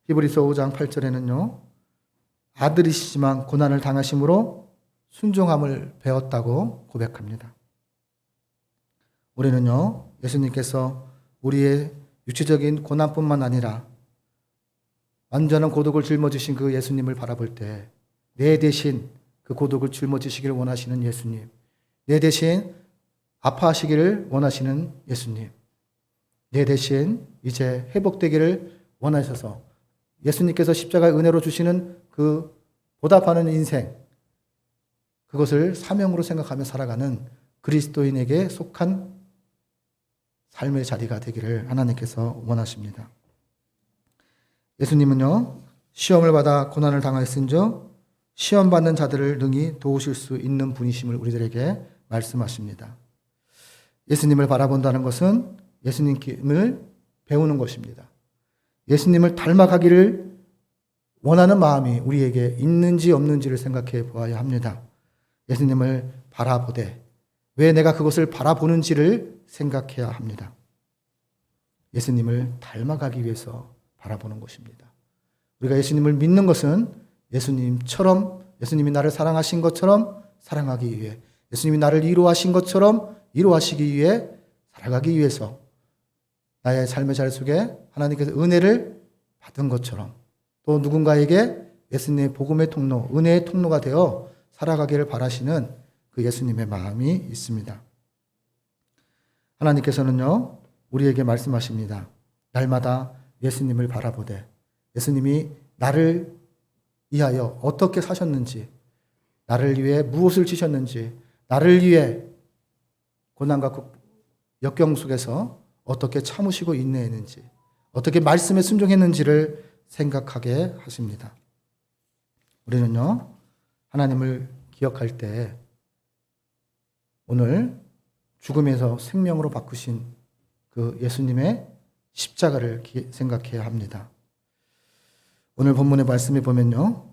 히브리서 5장 8절에는요, 아들이시지만 고난을 당하심으로 순종함을 배웠다고 고백합니다. 우리는요, 예수님께서 우리의 육체적인 고난뿐만 아니라 완전한 고독을 짊어지신 그 예수님을 바라볼 때 내 대신 그 고독을 짊어지시기를 원하시는 예수님, 내 대신 아파하시기를 원하시는 예수님, 내 대신 이제 회복되기를 원하셔서 예수님께서 십자가의 은혜로 주시는 그 보답하는 인생, 그것을 사명으로 생각하며 살아가는 그리스도인에게 속한 삶의 자리가 되기를 하나님께서 원하십니다. 예수님은요, 시험을 받아 고난을 당하였은즉 시험 받는 자들을 능히 도우실 수 있는 분이심을 우리들에게 말씀하십니다. 예수님을 바라본다는 것은 예수님을 배우는 것입니다. 예수님을 닮아가기를 원하는 마음이 우리에게 있는지 없는지를 생각해 보아야 합니다. 예수님을 바라보되 왜 내가 그것을 바라보는지를 생각해야 합니다. 예수님을 닮아가기 위해서 바라보는 것입니다. 우리가 예수님을 믿는 것은 예수님이 나를 사랑하신 것처럼 사랑하기 위해, 예수님이 나를 위로하신 것처럼 위로하시기 위해 살아가기 위해서 나의 삶의 자리 속에 하나님께서 은혜를 받은 것처럼 또 누군가에게 예수님의 복음의 통로, 은혜의 통로가 되어 살아가기를 바라시는 그 예수님의 마음이 있습니다. 하나님께서는요, 우리에게 말씀하십니다. 날마다 예수님을 바라보되 예수님이 나를 위하여 어떻게 사셨는지, 나를 위해 무엇을 지셨는지, 나를 위해 고난과 역경 속에서 어떻게 참으시고 인내했는지, 어떻게 말씀에 순종했는지를 생각하게 하십니다. 우리는요, 하나님을 기억할 때 오늘 죽음에서 생명으로 바꾸신 그 예수님의 십자가를 생각해야 합니다. 오늘 본문의 말씀에 보면요,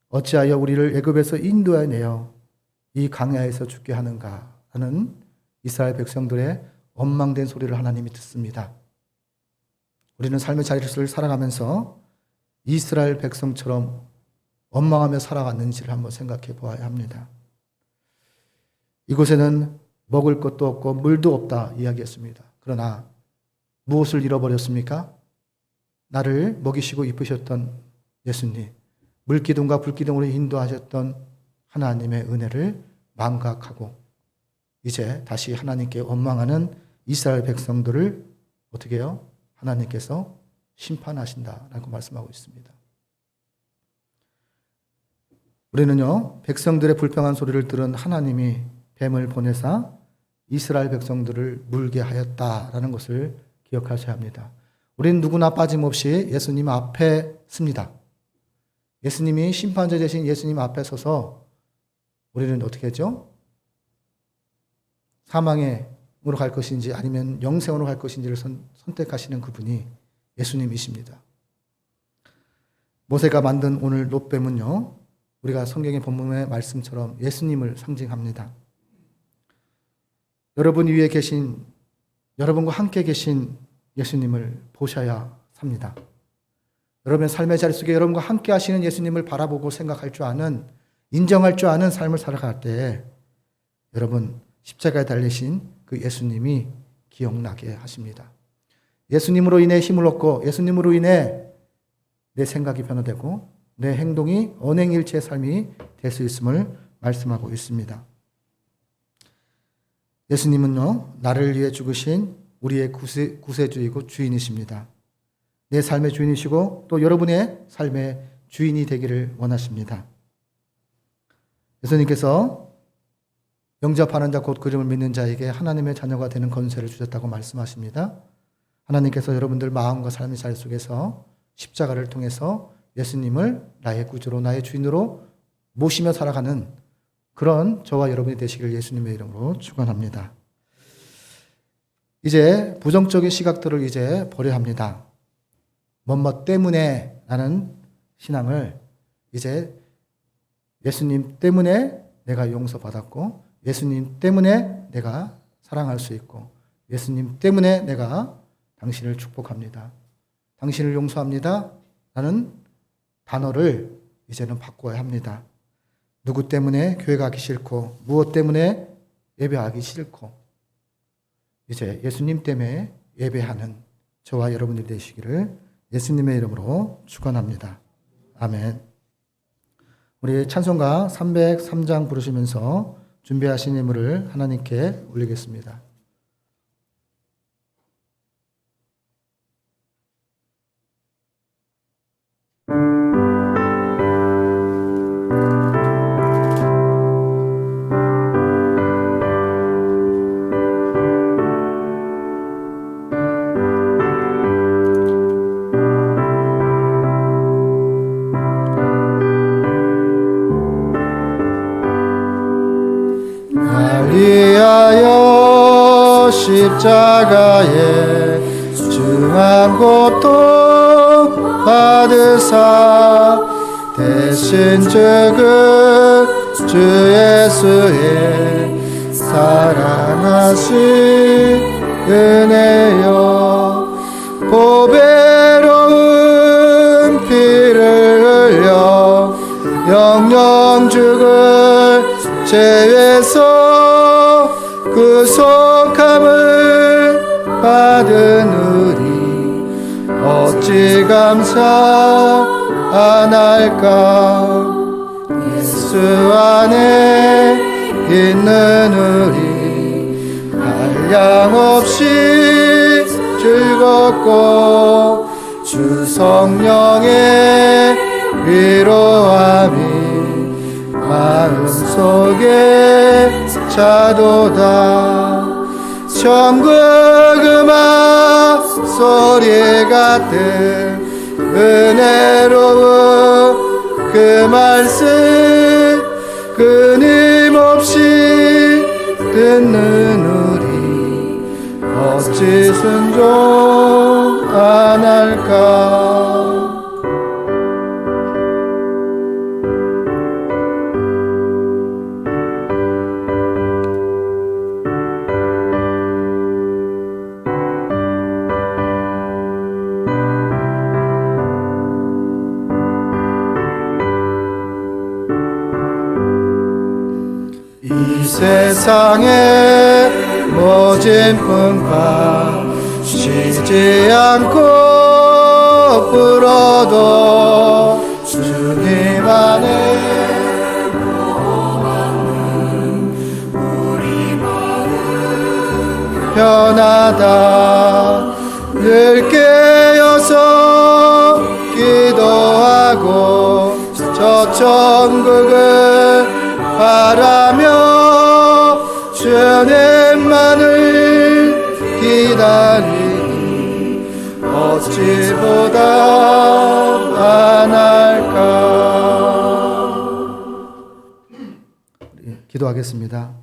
어찌하여 우리를 애굽에서 인도하여 내어 이 광야에서 죽게 하는가 하는 이스라엘 백성들의 원망된 소리를 하나님이 듣습니다. 우리는 삶의 자리를 살아가면서 이스라엘 백성처럼 원망하며 살아갔는지를 한번 생각해 보아야 합니다. 이곳에는 먹을 것도 없고 물도 없다 이야기했습니다. 그러나 무엇을 잃어버렸습니까? 나를 먹이시고 입으셨던 예수님, 물기둥과 불기둥으로 인도하셨던 하나님의 은혜를 망각하고 이제 다시 하나님께 원망하는 이스라엘 백성들을 어떻게 해요? 하나님께서 심판하신다라고 말씀하고 있습니다. 우리는요, 백성들의 불평한 소리를 들은 하나님이 뱀을 보내사 이스라엘 백성들을 물게 하였다라는 것을 기억하셔야 합니다. 우리는 누구나 빠짐없이 예수님 앞에 씁니다. 예수님이 심판자 되신 예수님 앞에 서서 우리는 어떻게 하죠? 사망으로 갈 것인지 아니면 영생으로 갈 것인지를 선택하시는 그분이 예수님이십니다. 모세가 만든 오늘 놋뱀은요, 우리가 성경의 본문의 말씀처럼 예수님을 상징합니다. 여러분 위에 계신, 여러분과 함께 계신 예수님을 보셔야 삽니다. 여러분의 삶의 자리 속에 여러분과 함께 하시는 예수님을 바라보고 생각할 줄 아는, 인정할 줄 아는 삶을 살아갈 때 여러분 십자가에 달리신 그 예수님이 기억나게 하십니다. 예수님으로 인해 힘을 얻고 예수님으로 인해 내 생각이 변화되고 내 행동이 언행일체의 삶이 될 수 있음을 말씀하고 있습니다. 예수님은요, 나를 위해 죽으신 우리의 구세주이고 주인이십니다. 내 삶의 주인이시고 또 여러분의 삶의 주인이 되기를 원하십니다. 예수님께서 영접하는 자 곧 그름을 믿는 자에게 하나님의 자녀가 되는 권세를 주셨다고 말씀하십니다. 하나님께서 여러분들 마음과 삶의 자리 속에서 십자가를 통해서 예수님을 나의 구주로 나의 주인으로 모시며 살아가는 그런 저와 여러분이 되시길 예수님의 이름으로 축원합니다. 이제 부정적인 시각들을 이제 버려야 합니다. 뭐뭐 때문에 라는 신앙을 이제 예수님 때문에 내가 용서받았고 예수님 때문에 내가 사랑할 수 있고 예수님 때문에 내가 당신을 축복합니다. 당신을 용서합니다. 라는 단어를 이제는 바꿔야 합니다. 누구 때문에 교회 가기 싫고 무엇 때문에 예배하기 싫고 이제 예수님 때문에 예배하는 저와 여러분들이 되시기를 예수님의 이름으로 축원합니다. 아멘. 우리 찬송가 303장 부르시면서 준비하신 예물을 하나님께 올리겠습니다. 위하여 십자가에 중한 고통 받으사 대신 죽은 주 예수의 사랑하신 은혜여 보배로운 피를 흘려 영영 죽을 죄에서 구속함을 받은 우리 어찌 감사 안 할까. 예수 안에 있는 우리 한량없이 즐겁고 주 성령의 위로함이 마음속에 차도다. 천국 음악 소리 같은 은혜로운 그 말씀 끊임없이 듣는 우리 어찌 순종 안 할까. 이 세상의 모진 풍파 쉬지 않고 불어도 주님 안에 우리 마음 편하다. 늘 깨어서 기도하고 저 천국을 바라며 주님만을 기다리니 어찌보다 안 할까. 기도하겠습니다.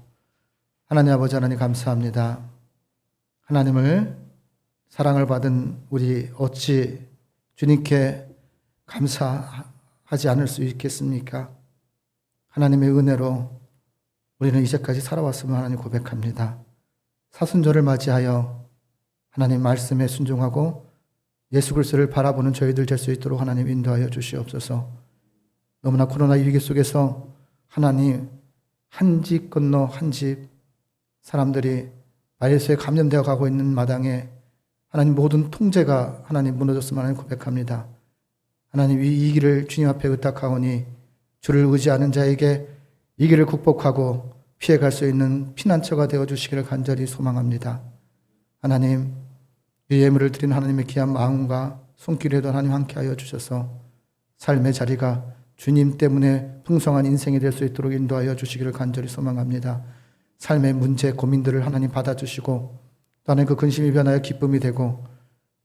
하나님 아버지 하나님 감사합니다. 하나님을 사랑을 받은 우리 어찌 주님께 감사하지 않을 수 있겠습니까? 하나님의 은혜로 우리는 이제까지 살아왔음을 하나님 고백합니다. 사순절을 맞이하여 하나님 말씀에 순종하고 예수 그리스도를 바라보는 저희들 될 수 있도록 하나님 인도하여 주시옵소서. 너무나 코로나 위기 속에서 하나님 한 집 건너 한 집 사람들이 바이러스에 감염되어 가고 있는 마당에 하나님 모든 통제가 하나님 무너졌음을 하나님 고백합니다. 하나님 이 길을 주님 앞에 의탁하오니 주를 의지하는 자에게 이 길을 극복하고 피해갈 수 있는 피난처가 되어주시기를 간절히 소망합니다. 하나님, 이 예물을 드린 하나님의 귀한 마음과 손길에도 하나님 함께하여 주셔서 삶의 자리가 주님 때문에 풍성한 인생이 될 수 있도록 인도하여 주시기를 간절히 소망합니다. 삶의 문제, 고민들을 하나님 받아주시고 또 하나님 그 근심이 변하여 기쁨이 되고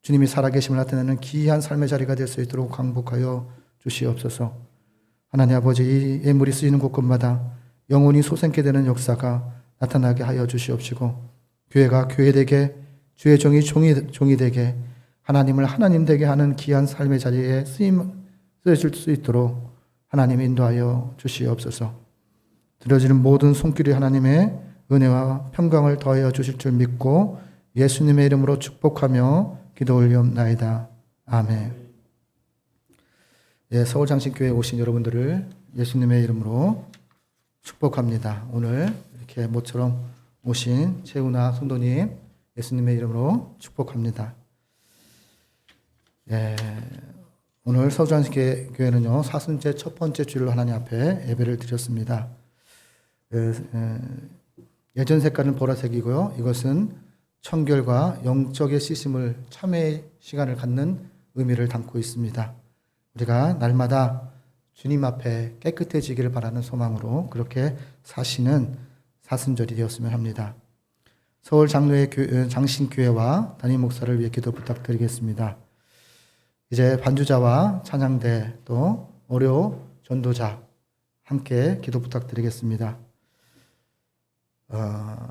주님이 살아계심을 나타내는 귀한 삶의 자리가 될 수 있도록 강복하여 주시옵소서. 하나님 아버지, 이 예물이 쓰이는 곳곳마다 영혼이 솟게 되는 역사가 나타나게 하여 주시옵시고, 교회가 교회되게, 주의 종이 되게, 하나님을 하나님 되게 하는 귀한 삶의 자리에 쓰여질 수 있도록 하나님 인도하여 주시옵소서. 들어지는 모든 손길이 하나님의 은혜와 평강을 더하여 주실 줄 믿고 예수님의 이름으로 축복하며 기도 올리옵나이다. 아멘. 예, 서울장신교회에 오신 여러분들을 예수님의 이름으로 축복합니다. 오늘 이렇게 모처럼 오신 최우나 성도님 예수님의 이름으로 축복합니다. 예, 오늘 서울장신교회는요, 사순제 첫 번째 주일 하나님 앞에 예배를 드렸습니다. 예전 색깔은 보라색이고요. 이것은 청결과 영적의 씻음을 참회의 시간을 갖는 의미를 담고 있습니다. 우리가 날마다 주님 앞에 깨끗해지기를 바라는 소망으로 그렇게 사시는 사순절이 되었으면 합니다. 서울 장신교회와 담임 목사를 위해 기도 부탁드리겠습니다. 이제 반주자와 찬양대 또 어려 전도자 함께 기도 부탁드리겠습니다.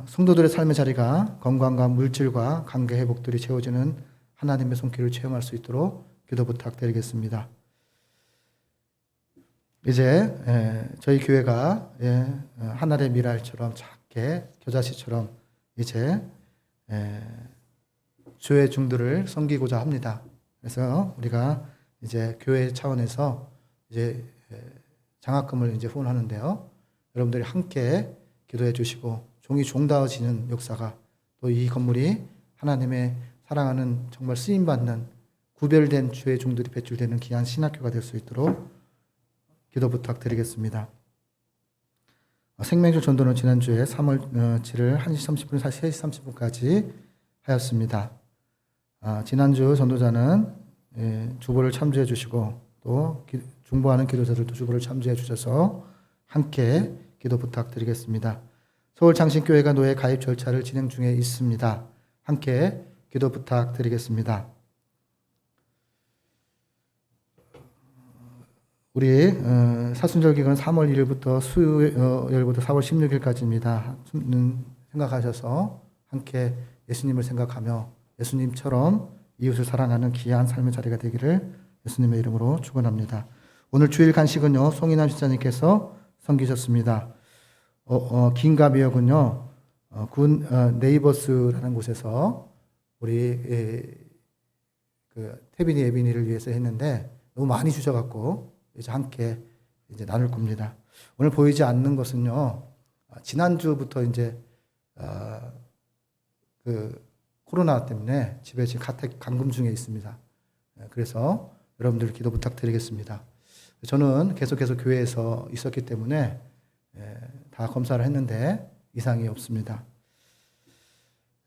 성도들의 삶의 자리가 건강과 물질과 관계 회복들이 채워지는 하나님의 손길을 체험할 수 있도록 기도 부탁드리겠습니다. 이제 저희 교회가 하늘의 미랄처럼 작게 겨자씨처럼 이제 주의 종들을 섬기고자 합니다. 그래서 우리가 이제 교회 차원에서 이제 장학금을 이제 후원하는데요. 여러분들이 함께 기도해 주시고 종이 종다워지는 역사가 또 이 건물이 하나님의 사랑하는 정말 쓰임받는 구별된 주의 종들이 배출되는 귀한 신학교가 될 수 있도록 기도 부탁드리겠습니다. 생명줄 전도는 지난주에 3월 7일 1시 30분에서 3시 30분까지 하였습니다. 지난주 전도자는 주보를 참조해 주시고 또 중보하는 기도자들도 주보를 참조해 주셔서 함께 기도 부탁드리겠습니다. 서울 장신교회가 노예 가입 절차를 진행 중에 있습니다. 함께 기도 부탁드리겠습니다. 우리 사순절 기간은 3월 1일부터 수요일부터 4월 16일까지입니다. 생각하셔서 함께 예수님을 생각하며 예수님처럼 이웃을 사랑하는 귀한 삶의 자리가 되기를 예수님의 이름으로 축원합니다. 오늘 주일 간식은요, 송인남 집사님께서 섬기셨습니다. 긴가미역은요, 군 네이버스라는 곳에서 우리 태빈이 예빈이를 위해서 했는데 너무 많이 주셔갖고 이제 함께 이제 나눌 겁니다. 오늘 보이지 않는 것은요, 지난주부터 이제 코로나 때문에 집에 지금 가택 감금 중에 있습니다. 그래서 여러분들 기도 부탁드리겠습니다. 저는 계속해서 교회에서 있었기 때문에 다 검사를 했는데 이상이 없습니다.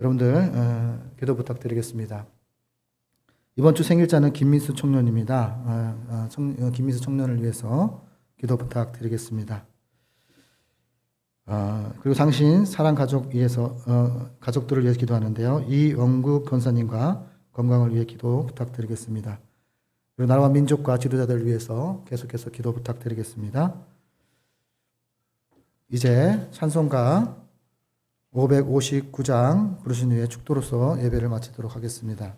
여러분들 기도 부탁드리겠습니다. 이번 주 생일자는 김민수 청년입니다. 김민수 청년을 위해서 기도 부탁드리겠습니다. 그리고 당신 사랑 가족들을 위해서 기도하는데요. 이원국 권사님과 건강을 위해 기도 부탁드리겠습니다. 그리고 나라와 민족과 지도자들을 위해서 계속해서 기도 부탁드리겠습니다. 이제 찬송가 559장 부르신 후에 축도로서 예배를 마치도록 하겠습니다.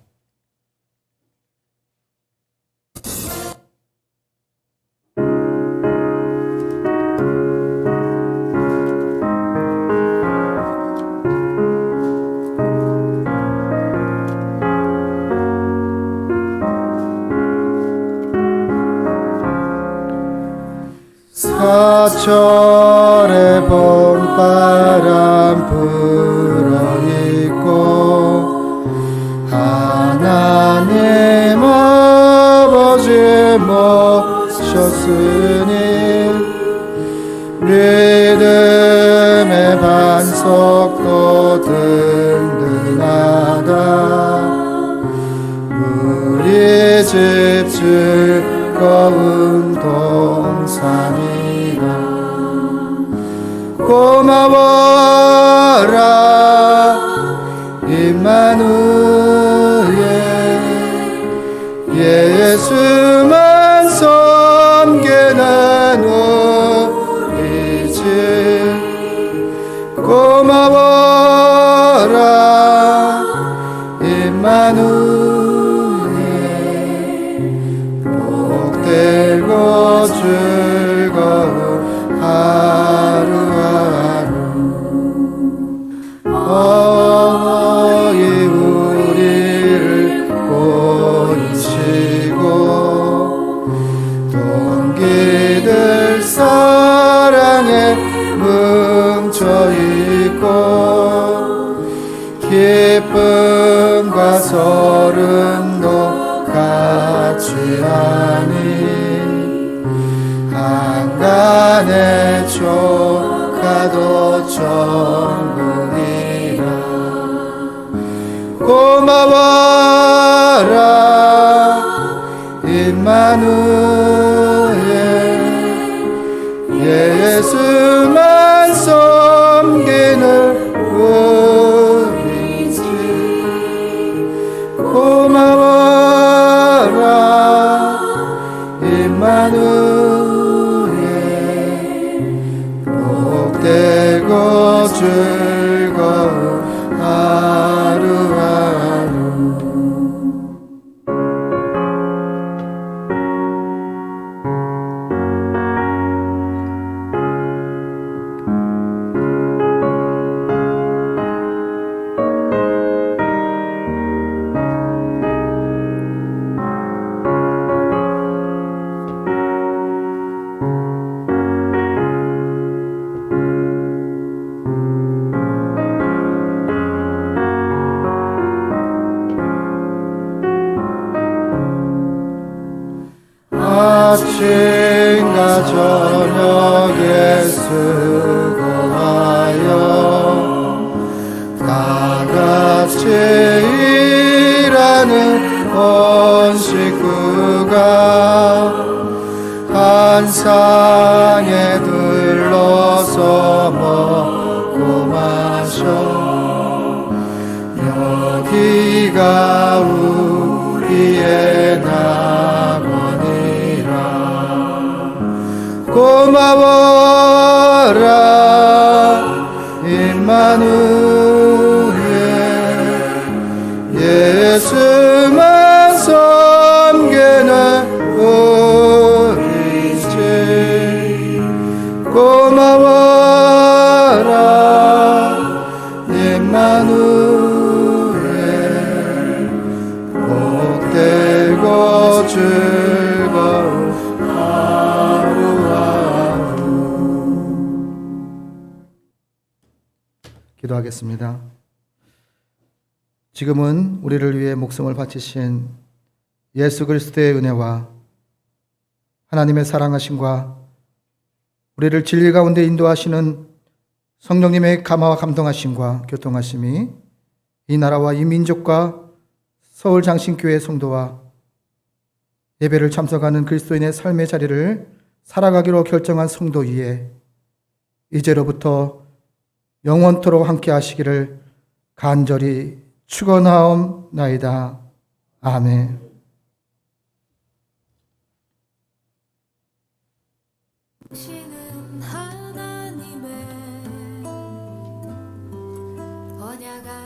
사철의 봄바람 불어있고 하나님 아버지 모셨으니 믿음의 반석도 든든하다. 우리 집 즐거운 동산이다. 고마워라 임마누엘 예수만 섬기는 우리 집 고마워라 임마누엘 복되고 즐거운 하루하루 어머니 우리를 보이시고 동기들 사랑에 뭉쳐있고 기쁨과 서름도 같이 하니 한간의 조카도 천국이라 고마워라 임마누엘 예수만 섬기는 우리 집 고마워라 임마누엘 복되고 즐거운 하루하루 아침과 저녁에 수고하여 다 같이 일하는 온 식구가 한 상에 둘러서 먹고 마셔 여기가 우리의 낙원이라 고마워라 임마누엘 예수만 섬기는 우리 집 고마워라 임마누엘 복되고 즐거운 기도하겠습니다. 지금은 우리를 위해 목숨을 바치신 예수 그리스도의 은혜와 하나님의 사랑하심과 우리를 진리 가운데 인도하시는 성령님의 감화와 감동하심과 교통하심이 이 나라와 이 민족과 서울장신교회 성도와 예배를 참석하는 그리스도인의 삶의 자리를 살아가기로 결정한 성도 위에 이제로부터 영원토록 함께 하시기를 간절히 축원하옵나이다. 아멘. 하나님의 언약아